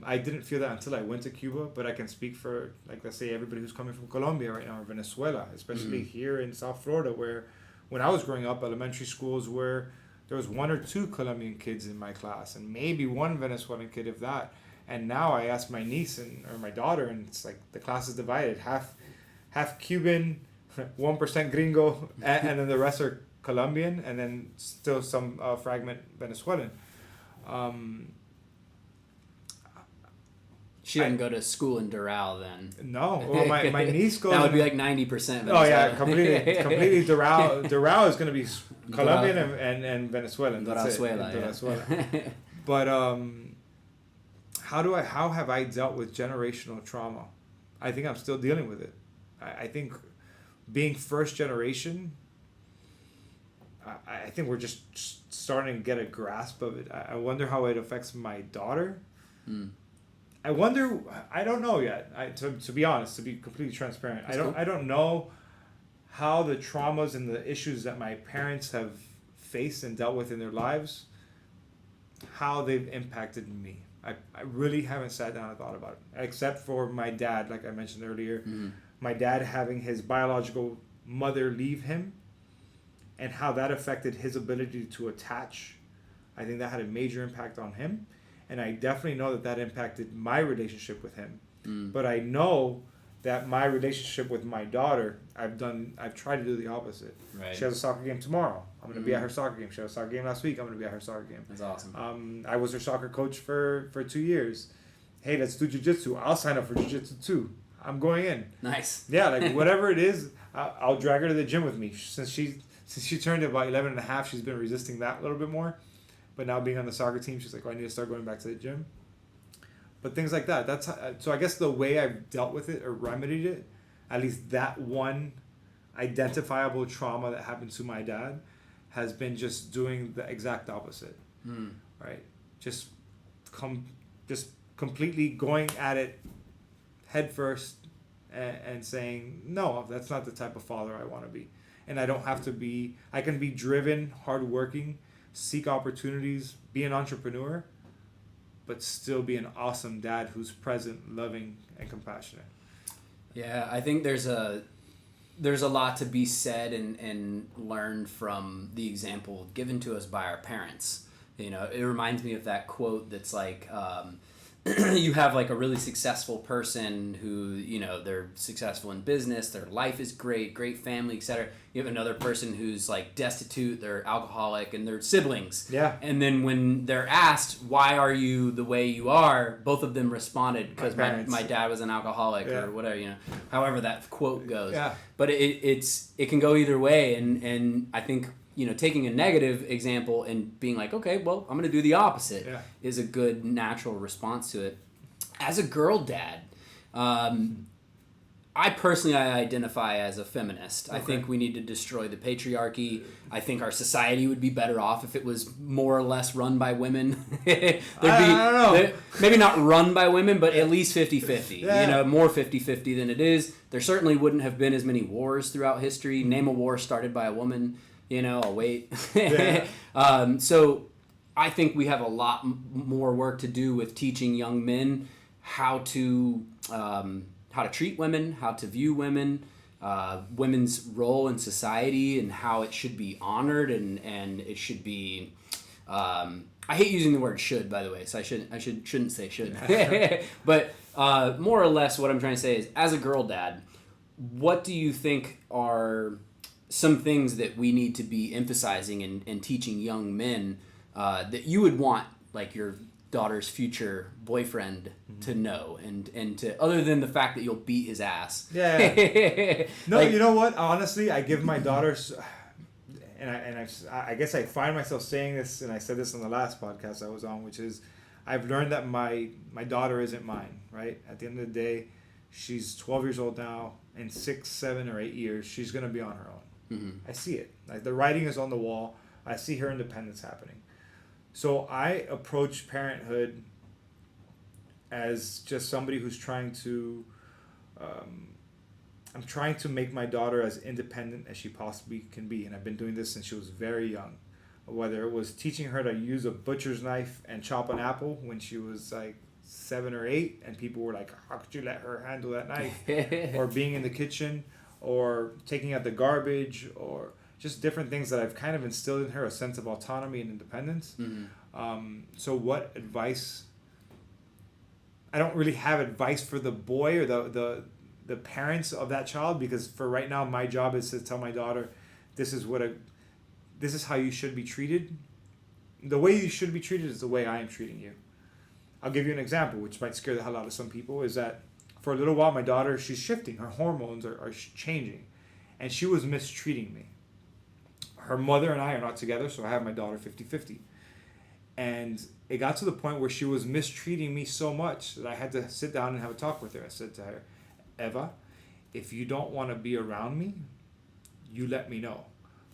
I didn't feel that until I went to Cuba, but I can speak for, like, let's say everybody who's coming from Colombia right now or Venezuela, especially here in South Florida, where when I was growing up, elementary schools where there was 1 or 2 Colombian kids in my class and maybe 1 Venezuelan kid, if that. And now I ask my niece or my daughter, and it's like the class is divided, half Cuban, 1% gringo, and then the rest are Colombian, and then still some fragment Venezuelan. She didn't go to school in Doral then. No, well, my niece goes. That would be like 90%. Oh yeah, completely. Doral is going to be Colombian and Venezuelan. Venezuela. But how have I dealt with generational trauma? I think I'm still dealing with it. I think being first generation, I think we're just starting to get a grasp of it. I wonder how it affects my daughter. I wonder. I don't know yet. To be honest, to be completely transparent, I don't know how the traumas and the issues that my parents have faced and dealt with in their lives, how they've impacted me. I really haven't sat down and thought about it, except for my dad, like I mentioned earlier. My dad having his biological mother leave him, and how that affected his ability to attach. I think that had a major impact on him. And I definitely know that impacted my relationship with him. But I know that my relationship with my daughter, I've tried to do the opposite. Right. She has a soccer game tomorrow. I'm going to be at her soccer game. She had a soccer game last week. I'm going to be at her soccer game. That's awesome. I was her soccer coach for 2 years. Hey, let's do jiu-jitsu. I'll sign up for jiu-jitsu too. I'm going in. Nice. Yeah, like whatever it is, I'll drag her to the gym with me. Since she turned about 11 and a half, she's been resisting that a little bit more. But now being on the soccer team, she's like, I need to start going back to the gym. But things like that. So I guess the way I've dealt with it or remedied it, at least that one identifiable trauma that happened to my dad, has been just doing the exact opposite. Right? Just completely going at it head first and saying, no, that's not the type of father I want to be. And I don't have to be. I can be driven, hardworking, seek opportunities, be an entrepreneur, but still be an awesome dad who's present, loving, and compassionate. Yeah, I think there's a lot to be said and learned from the example given to us by our parents. You know, it reminds me of that quote that's like, you have like a really successful person who, you know, they're successful in business, their life is great family, etc. You have another person who's like destitute, they're alcoholic, and they're siblings. Yeah. And then when they're asked, why are you the way you are, both of them responded, because my dad was an alcoholic or whatever, you know, however that quote goes. Yeah. But it can go either way, and I think, you know, taking a negative example and being like, okay, well, I'm going to do the opposite is a good natural response to it. As a girl dad, I personally identify as a feminist. Okay. I think we need to destroy the patriarchy. I think our society would be better off if it was more or less run by women. I don't know. Maybe not run by women, but at least 50-50. Yeah. You know, more 50-50 than it is. There certainly wouldn't have been as many wars throughout history. Name a war started by a woman. You know, I'll wait. Yeah. So I think we have a lot more work to do with teaching young men how to treat women, how to view women, women's role in society, and how it should be honored and it should be. I hate using the word "should," by the way, so I shouldn't say "should." But more or less, what I'm trying to say is, as a girl dad, what do you think are some things that we need to be emphasizing and teaching young men that you would want, like, your daughter's future boyfriend to know and to, other than the fact that you'll beat his ass? Yeah. No, like, you know what? Honestly, I give my daughters, I guess I find myself saying this, and I said this on the last podcast I was on, which is I've learned that my daughter isn't mine, right? At the end of the day, she's 12 years old now. In 6, 7, or 8 years, she's going to be on her own. Mm-hmm. I see it. Like, the writing is on the wall. I see her independence happening. So I approach parenthood as just somebody who's trying to... I'm trying to make my daughter as independent as she possibly can be. And I've been doing this since she was very young. Whether it was teaching her to use a butcher's knife and chop an apple when she was like 7 or 8, and people were like, how could you let her handle that knife? Or being in the kitchen, or taking out the garbage, or just different things that I've kind of instilled in her a sense of autonomy and independence. Mm-hmm. So what advice... I don't really have advice for the boy or the parents of that child, because for right now my job is to tell my daughter, this is how you should be treated. The way you should be treated is the way I am treating you. I'll give you an example, which might scare the hell out of some people, is that for a little while my daughter, she's shifting. Her hormones are changing. And she was mistreating me. Her mother and I are not together, so I have my daughter 50-50. And it got to the point where she was mistreating me so much that I had to sit down and have a talk with her. I said to her, Eva, if you don't want to be around me, you let me know.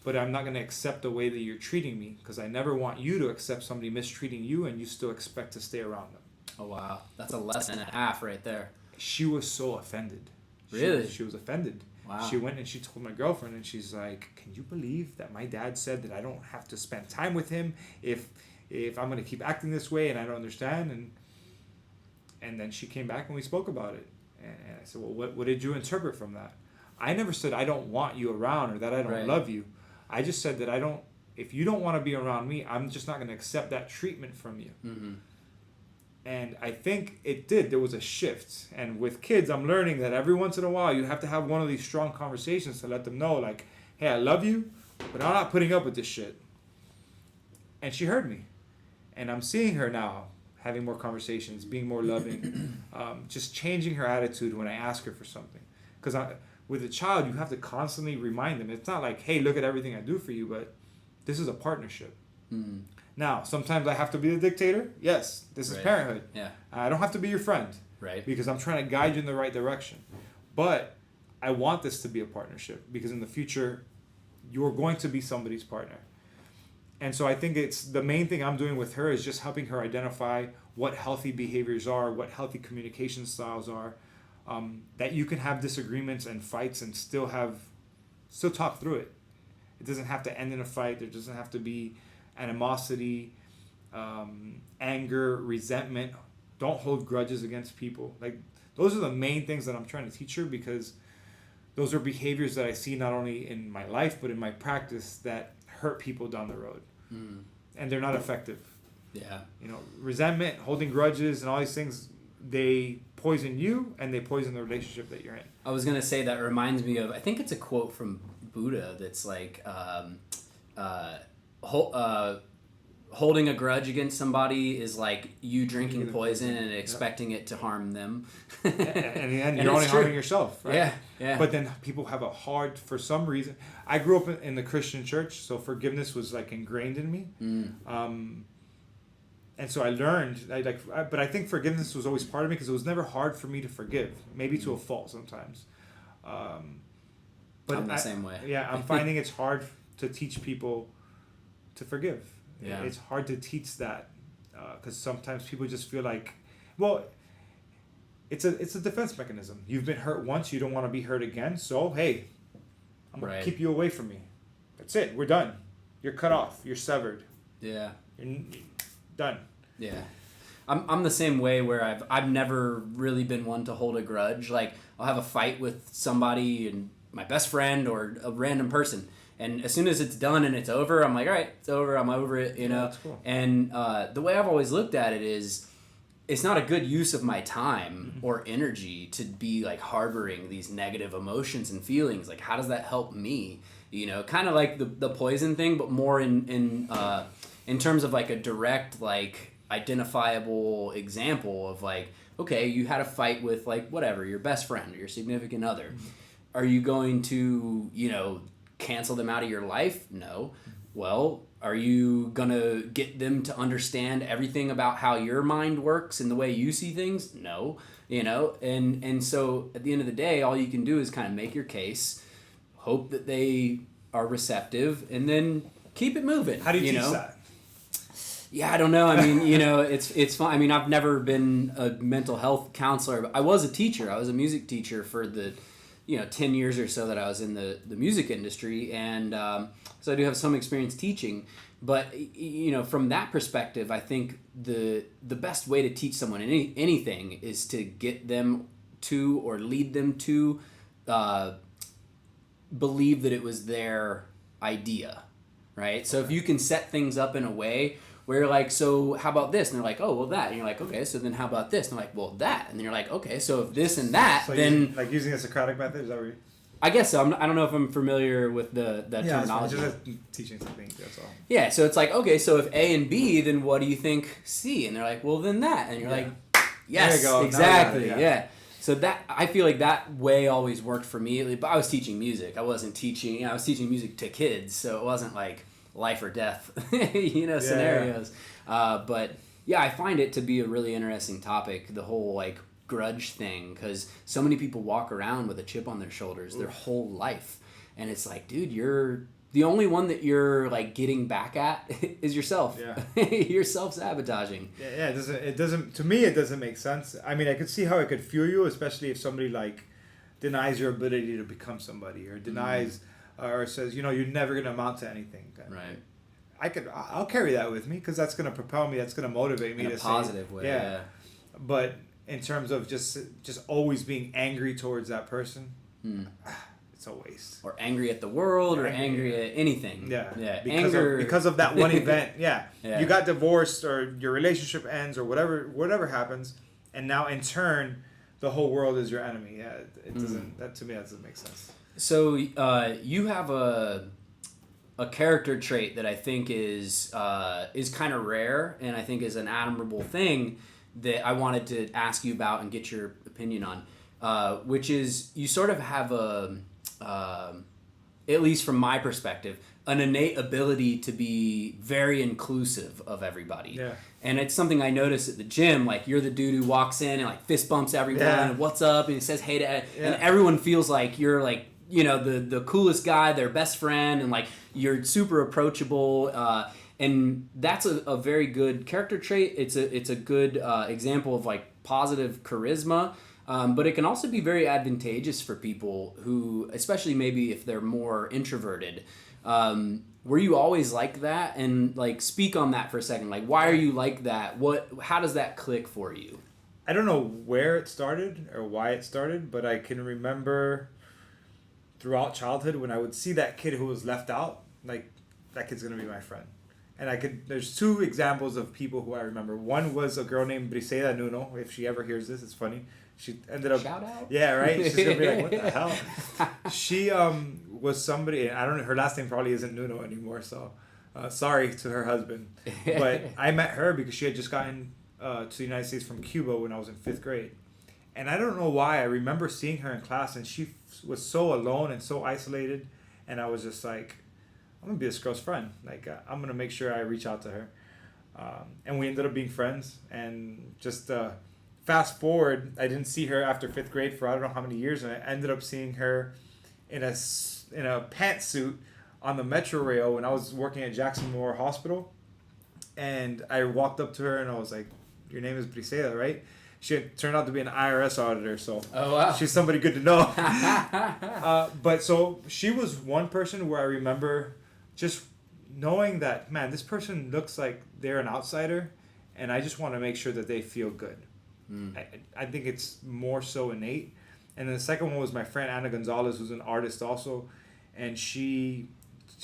But I'm not going to accept the way that you're treating me, because I never want you to accept somebody mistreating you and you still expect to stay around them. Oh, wow. That's a lesson and a half right there. She was so offended. Really? She was offended. Wow. She went and she told my girlfriend, and she's like, can you believe that my dad said that I don't have to spend time with him if I'm going to keep acting this way and I don't understand? And then she came back and we spoke about it. And I said, well, what did you interpret from that? I never said I don't want you around or that I don't love you. I just said that if you don't want to be around me, I'm just not going to accept that treatment from you. Mm-hmm. And I think it did. There was a shift. And with kids, I'm learning that every once in a while, you have to have one of these strong conversations to let them know, like, hey, I love you, but I'm not putting up with this shit. And she heard me. And I'm seeing her now having more conversations, being more loving, just changing her attitude when I ask her for something. Because with a child, you have to constantly remind them. It's not like, hey, look at everything I do for you, but this is a partnership. Mm. Now, sometimes I have to be the dictator. Yes, this is parenthood. Yeah. I don't have to be your friend. Right. Because I'm trying to guide you in the right direction. But I want this to be a partnership, because in the future, you're going to be somebody's partner. And so I think it's the main thing I'm doing with her is just helping her identify what healthy behaviors are, what healthy communication styles are, that you can have disagreements and fights and still talk through it. It doesn't have to end in a fight. There doesn't have to be animosity, anger, resentment. Don't hold grudges against people. Like, those are the main things that I'm trying to teach her, because those are behaviors that I see not only in my life but in my practice that hurt people down the road. Mm. And they're not effective. Yeah. Resentment, holding grudges, and all these things, they poison you and they poison the relationship that you're in. I was going to say, that reminds me of, I think it's a quote from Buddha that's like, holding a grudge against somebody is like you drinking poison and expecting it to harm them. And in the end, you're only harming yourself, right? Yeah, yeah. But then people have for some reason, I grew up in the Christian church, so forgiveness was like ingrained in me. Mm. And so I learned, but I think forgiveness was always part of me, because it was never hard for me to forgive, maybe to a fault sometimes. But I'm the same way. Yeah, I'm finding it's hard to teach people to forgive. Yeah. It's hard to teach that, because sometimes people just feel like, well, it's a defense mechanism. You've been hurt once, you don't want to be hurt again, so hey, I'm going to keep you away from me. That's it, we're done. You're cut off, you're severed. Yeah. You're done. Yeah. I'm the same way, where I've never really been one to hold a grudge. Like, I'll have a fight with somebody, and my best friend or a random person, and as soon as it's done and it's over, I'm like, all right, it's over, I'm over it, Yeah, that's cool. And the way I've always looked at it is, it's not a good use of my time or energy to be like harboring these negative emotions and feelings. Like, how does that help me? Kind of like the poison thing, but more in terms of like a direct, like, identifiable example of like, okay, you had a fight with like whatever, your best friend or your significant other. Mm-hmm. Are you going to, cancel them out of your life? No. Well, are you gonna get them to understand everything about how your mind works and the way you see things? No. And so at the end of the day, all you can do is kind of make your case, hope that they are receptive, and then keep it moving. How do you teach that? Yeah, I don't know. I mean, it's fun. I mean, I've never been a mental health counselor, but I was a teacher. I was a music teacher for the 10 years or so that I was in the music industry, and so I do have some experience teaching. But from that perspective, I think the best way to teach someone anything is to get them to, or lead them to, believe that it was their idea, right? So if you can set things up in a way where you're like, so how about this? And they're like, oh, well, that. And you're like, okay, so then how about this? And they're like, well, that. And then you're like, okay, so if this and that, so then... using a Socratic method, is that what you... I guess so. I don't know if I'm familiar with the terminology. Just teaching something, that's all. Yeah, so it's like, okay, so if A and B, then what do you think C? And they're like, well, then that. And you're like, yes, there you go. Exactly, yeah. So that, I feel like that way always worked for me. But I was teaching music. I wasn't teaching, I was teaching music to kids, so it wasn't like life or death, scenarios. But yeah, I find it to be a really interesting topic, the whole like grudge thing, because so many people walk around with a chip on their shoulders their whole life, and it's like, dude, you're the only one that you're like getting back at is yourself. You're self-sabotaging. It doesn't to me, it doesn't make sense. I mean, I could see how it could fuel you, especially if somebody like denies your ability to become somebody, or denies or says, you're never going to amount to anything. Right. I'll carry that with me, because that's going to propel me, that's going to motivate me in to a positive way. Yeah. But in terms of just always being angry towards that person, it's a waste. Or angry at the world, or angry at anything. Yeah. Because of that one event. Yeah. You got divorced, or your relationship ends, or whatever happens, and now in turn, the whole world is your enemy. Yeah. It doesn't. That to me, that doesn't make sense. So you have a character trait that I think is kind of rare, and I think is an admirable thing that I wanted to ask you about and get your opinion on, which is you sort of have at least from my perspective, an innate ability to be very inclusive of everybody. Yeah. And it's something I notice at the gym. Like, you're the dude who walks in and like fist bumps everyone and what's up, and he says hey to, and everyone feels like you're like, the coolest guy, their best friend, and like you're super approachable. And that's a very good character trait. It's a good example of like positive charisma. But it can also be very advantageous for people who, especially maybe if they're more introverted. Were you always like that? And like, speak on that for a second. Like, why are you like that? How does that click for you? I don't know where it started or why it started, but I can remember throughout childhood when I would see that kid who was left out, like, that kid's gonna be my friend. And there's two examples of people who I remember. One was a girl named Briseida Nuno. If she ever hears this, it's funny. She ended up... Shout out? Yeah, right? She's going to be like, what the hell? She was somebody... I don't know, her last name probably isn't Nuno anymore, so sorry to her husband. But I met her because she had just gotten to the United States from Cuba when I was in 5th grade. And I don't know why. I remember seeing her in class, and she was so alone and so isolated. And I was just like, I'm going to be this girl's friend. Like, I'm going to make sure I reach out to her. And we ended up being friends. And just fast forward, I didn't see her after 5th grade for I don't know how many years. And I ended up seeing her in a pantsuit on the Metro Rail when I was working at Jackson Memorial Hospital. And I walked up to her and I was like, your name is Briseida, right? She had turned out to be an IRS auditor, so she's somebody good to know. But so she was one person where I remember just knowing that, man, this person looks like they're an outsider, and I just want to make sure that they feel good. I think it's more so innate. And then the second one was my friend Ana Gonzalez, who's an artist also, and she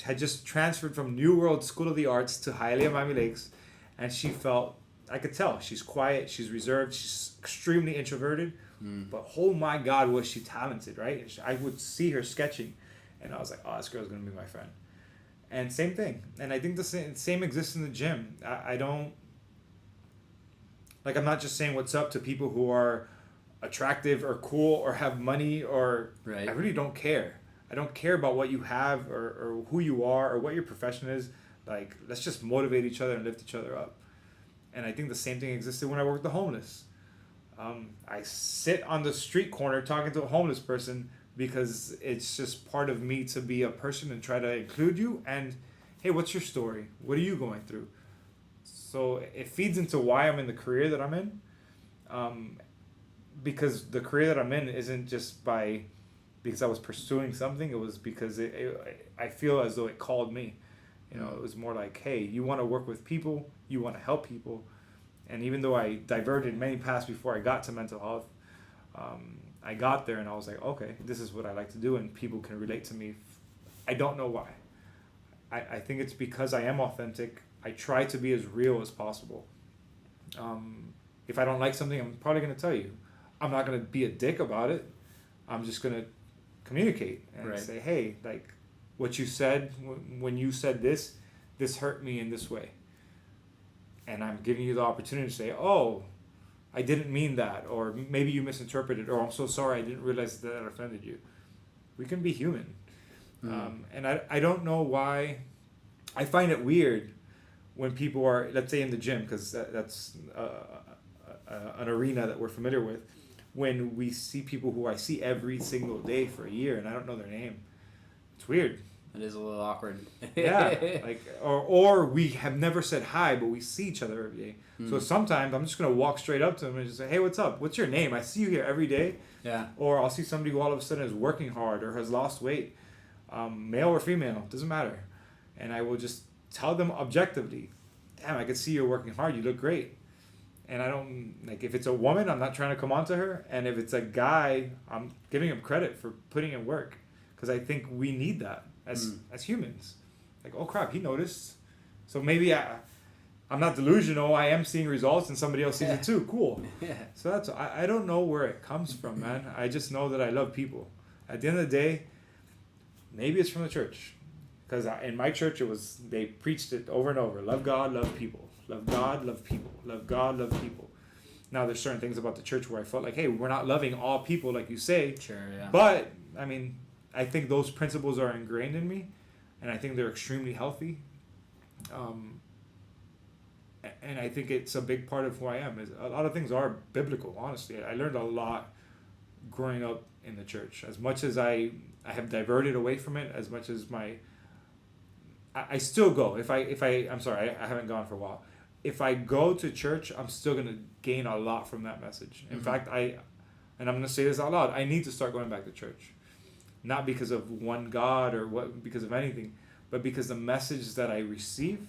had just transferred from New World School of the Arts to Hialeah Miami Lakes, and she felt, I could tell, she's quiet, she's reserved, she's extremely introverted, but oh my God, was she talented, right? I would see her sketching, and I was like, oh, this girl's going to be my friend. And same thing. And I think the same exists in the gym. I don't, like, I'm not just saying what's up to people who are attractive or cool or have money or, I really don't care. I don't care about what you have or who you are or what your profession is. Like, let's just motivate each other and lift each other up. And I think the same thing existed when I worked with the homeless. I sit on the street corner talking to a homeless person because it's just part of me to be a person and try to include you. And hey, what's your story? What are you going through? So it feeds into why I'm in the career that I'm in. Because the career that I'm in isn't just because I was pursuing something. It was because I feel as though it called me. You know, it was more like, hey, you want to work with people, you want to help people. And even though I diverted many paths before I got to mental health, I got there and I was like, okay, this is what I like to do, and people can relate to me. I don't know why. I think it's because I am authentic. I try to be as real as possible. If I don't like something, I'm probably going to tell you. I'm not going to be a dick about it. I'm just going to communicate and say, hey, like, what you said when you said this hurt me in this way. And I'm giving you the opportunity to say, oh, I didn't mean that, or maybe you misinterpreted, or I'm so sorry, I didn't realize that offended you. We can be human. And I don't know why. I find it weird when people are, let's say in the gym, because that's an arena that we're familiar with, when we see people who I see every single day for a year and I don't know their name. It's weird. It is a little awkward. Yeah, like or we have never said hi, but we see each other every day. So sometimes I'm just gonna walk straight up to them and just say, "Hey, what's up? What's your name? I see you here every day." Yeah. Or I'll see somebody who all of a sudden is working hard or has lost weight, male or female, doesn't matter, and I will just tell them objectively, "Damn, I can see you're working hard. You look great." And I don't, like, if it's a woman, I'm not trying to come on to her, and if it's a guy, I'm giving him credit for putting in work, because I think we need that as humans. Like, oh crap, he noticed. So maybe I'm not delusional. I am seeing results and somebody else sees it too. Cool. Yeah. So I don't know where it comes from, man. I just know that I love people. At the end of the day, maybe it's from the church. Because in my church, they preached it over and over. Love God, love people. Love God, love people. Love God, love people. Now, there's certain things about the church where I felt like, hey, we're not loving all people like you say. Sure, yeah. But, I mean, I think those principles are ingrained in me, and I think they're extremely healthy. And I think it's a big part of who I am. A lot of things are biblical, honestly. I learned a lot growing up in the church. As much as I have diverted away from it, as much as I still go. I'm sorry, I haven't gone for a while. If I go to church, I'm still going to gain a lot from that message. In fact, and I'm going to say this out loud, I need to start going back to church. Not because of one God or because of anything, but because the message that I receive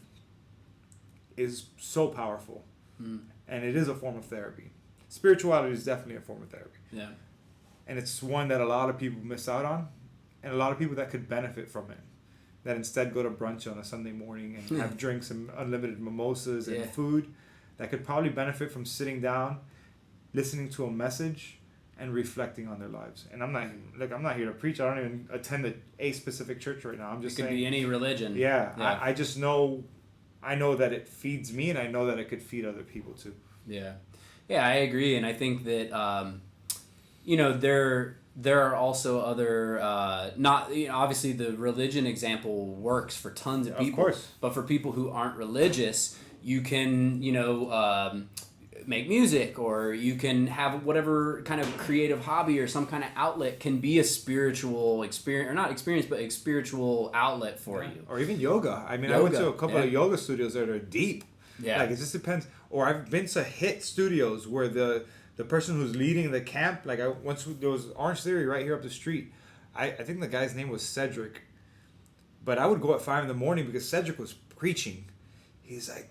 is so powerful. And it is a form of therapy. Spirituality is definitely a form of therapy. Yeah. And it's one that a lot of people miss out on, and a lot of people that could benefit from it, that instead go to brunch on a Sunday morning and have drinks and unlimited mimosas and food, that could probably benefit from sitting down, listening to a message, and reflecting on their lives. And I'm not here to preach. I don't even attend a specific church right now. I'm just saying. It could be any religion. Yeah. I just know, I know that it feeds me, and I know that it could feed other people too. Yeah. Yeah, I agree. And I think that, there are also other, obviously the religion example works for tons of people. Of course. But for people who aren't religious, you can, make music, or you can have whatever kind of creative hobby or some kind of outlet can be a spiritual experience, or not experience, but a spiritual outlet for you. Or even yoga. I mean, I went to a couple of yoga studios that are deep. Yeah. Like, it just depends. Or I've been to HIT studios where the person who's leading the camp, like, there was Orange Theory right here up the street. I think the guy's name was Cedric. But I would go at 5 a.m. because Cedric was preaching. He's like,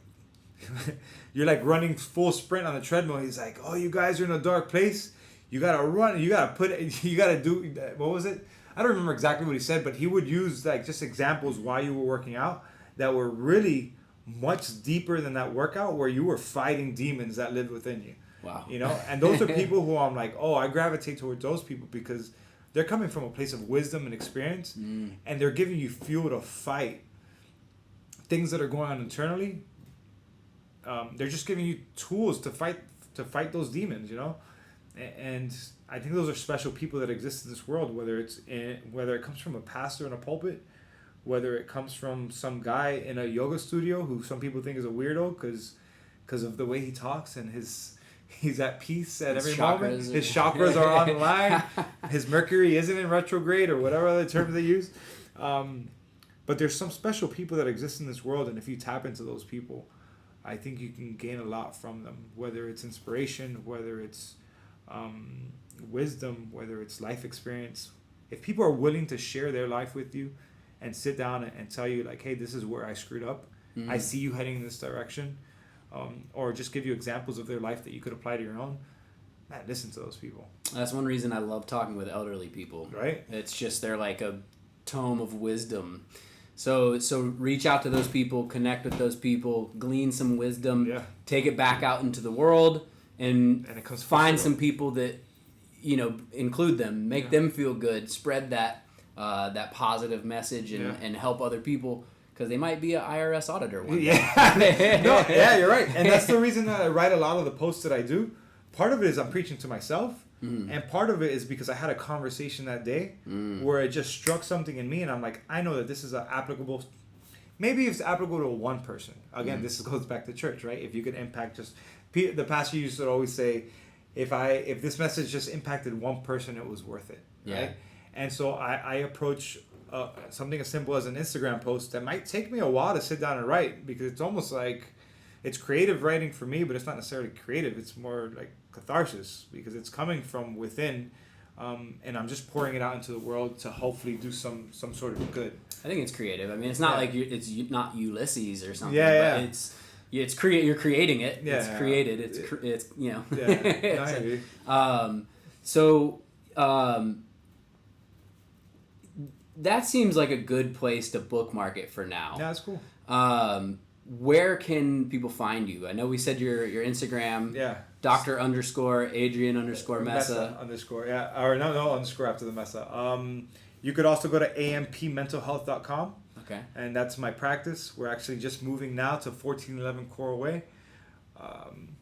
you're like running full sprint on the treadmill. He's like, oh, you guys are in a dark place. You gotta run. You gotta do. What was it? I don't remember exactly what he said, but he would use like just examples while you were working out that were really much deeper than that workout, where you were fighting demons that lived within you. Wow. And those are people who I'm like, oh, I gravitate towards those people because they're coming from a place of wisdom and experience, and they're giving you fuel to fight things that are going on internally. They're just giving you tools to fight those demons, And I think those are special people that exist in this world, whether it comes from a pastor in a pulpit, whether it comes from some guy in a yoga studio who some people think is a weirdo because of the way he talks and he's at peace at every moment. His chakras are on the line. His Mercury isn't in retrograde or whatever other terms they use. But there's some special people that exist in this world, and if you tap into those people, I think you can gain a lot from them, whether it's inspiration, whether it's wisdom, whether it's life experience. If people are willing to share their life with you and sit down and tell you, like, hey, this is where I screwed up. Mm-hmm. I see you heading in this direction. Or just give you examples of their life that you could apply to your own. Man, listen to those people. That's one reason I love talking with elderly people. Right? It's just they're like a tome of wisdom. So reach out to those people, connect with those people, glean some wisdom, take it back out into the world, and it comes find some people that, include them, make them feel good, spread that positive message and help other people, because they might be an IRS auditor one day. Yeah, you're right. And that's the reason that I write a lot of the posts that I do. Part of it is I'm preaching to myself. And part of it is because I had a conversation that day where it just struck something in me, and I'm like, I know that this is applicable. Maybe it's applicable to one person. Again, this goes back to church, right? If you could impact the pastor used to always say, if this message just impacted one person, it was worth it, right? And so I approach something as simple as an Instagram post that might take me a while to sit down and write, because it's almost like it's creative writing for me, but it's not necessarily creative. It's more like catharsis, because it's coming from within, and I'm just pouring it out into the world to hopefully do some sort of good. I think it's creative. I mean, it's not like it's not Ulysses or something. But you're creating it. It's created. It's that seems like a good place to bookmark it for now. Yeah, that's cool. Where can people find you? I know we said your Instagram. Yeah. Dr. Adrian Mesa. Or no underscore after the Mesa. You could also go to ampmentalhealth.com. Okay. And that's my practice. We're actually just moving now to 1411 Coral Way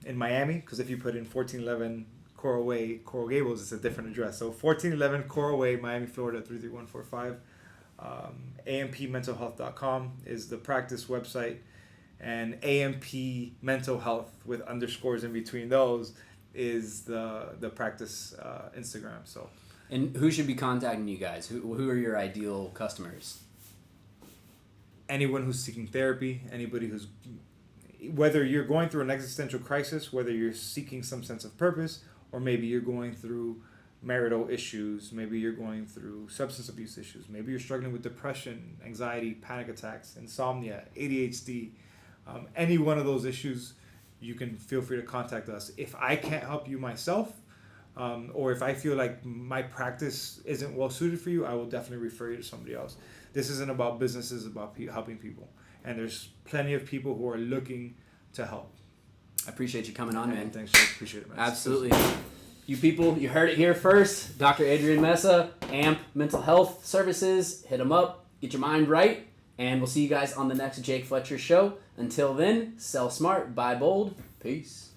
in Miami, because if you put in 1411 Coral Way, Coral Gables, it's a different address. So 1411 Coral Way, Miami, Florida, 33145. ampmentalhealth.com is the practice website, and AMP Mental Health with underscores in between those is the practice Instagram. So, and who should be contacting you guys? Who are your ideal customers? Anyone who's seeking therapy, anybody whether you're going through an existential crisis, whether you're seeking some sense of purpose, or maybe you're going through marital issues, maybe you're going through substance abuse issues, maybe you're struggling with depression, anxiety, panic attacks, insomnia, ADHD, any one of those issues, you can feel free to contact us. If I can't help you myself, or if I feel like my practice isn't well suited for you, I will definitely refer you to somebody else. This isn't about business, it's about helping people. And there's plenty of people who are looking to help. I appreciate you coming on, man. Thanks, Jake. Appreciate it, man. Absolutely. You people, you heard it here first. Dr. Adrian Mesa, AMP Mental Health Services. Hit him up. Get your mind right. And we'll see you guys on the next Jake Fletcher show. Until then, sell smart, buy bold. Peace.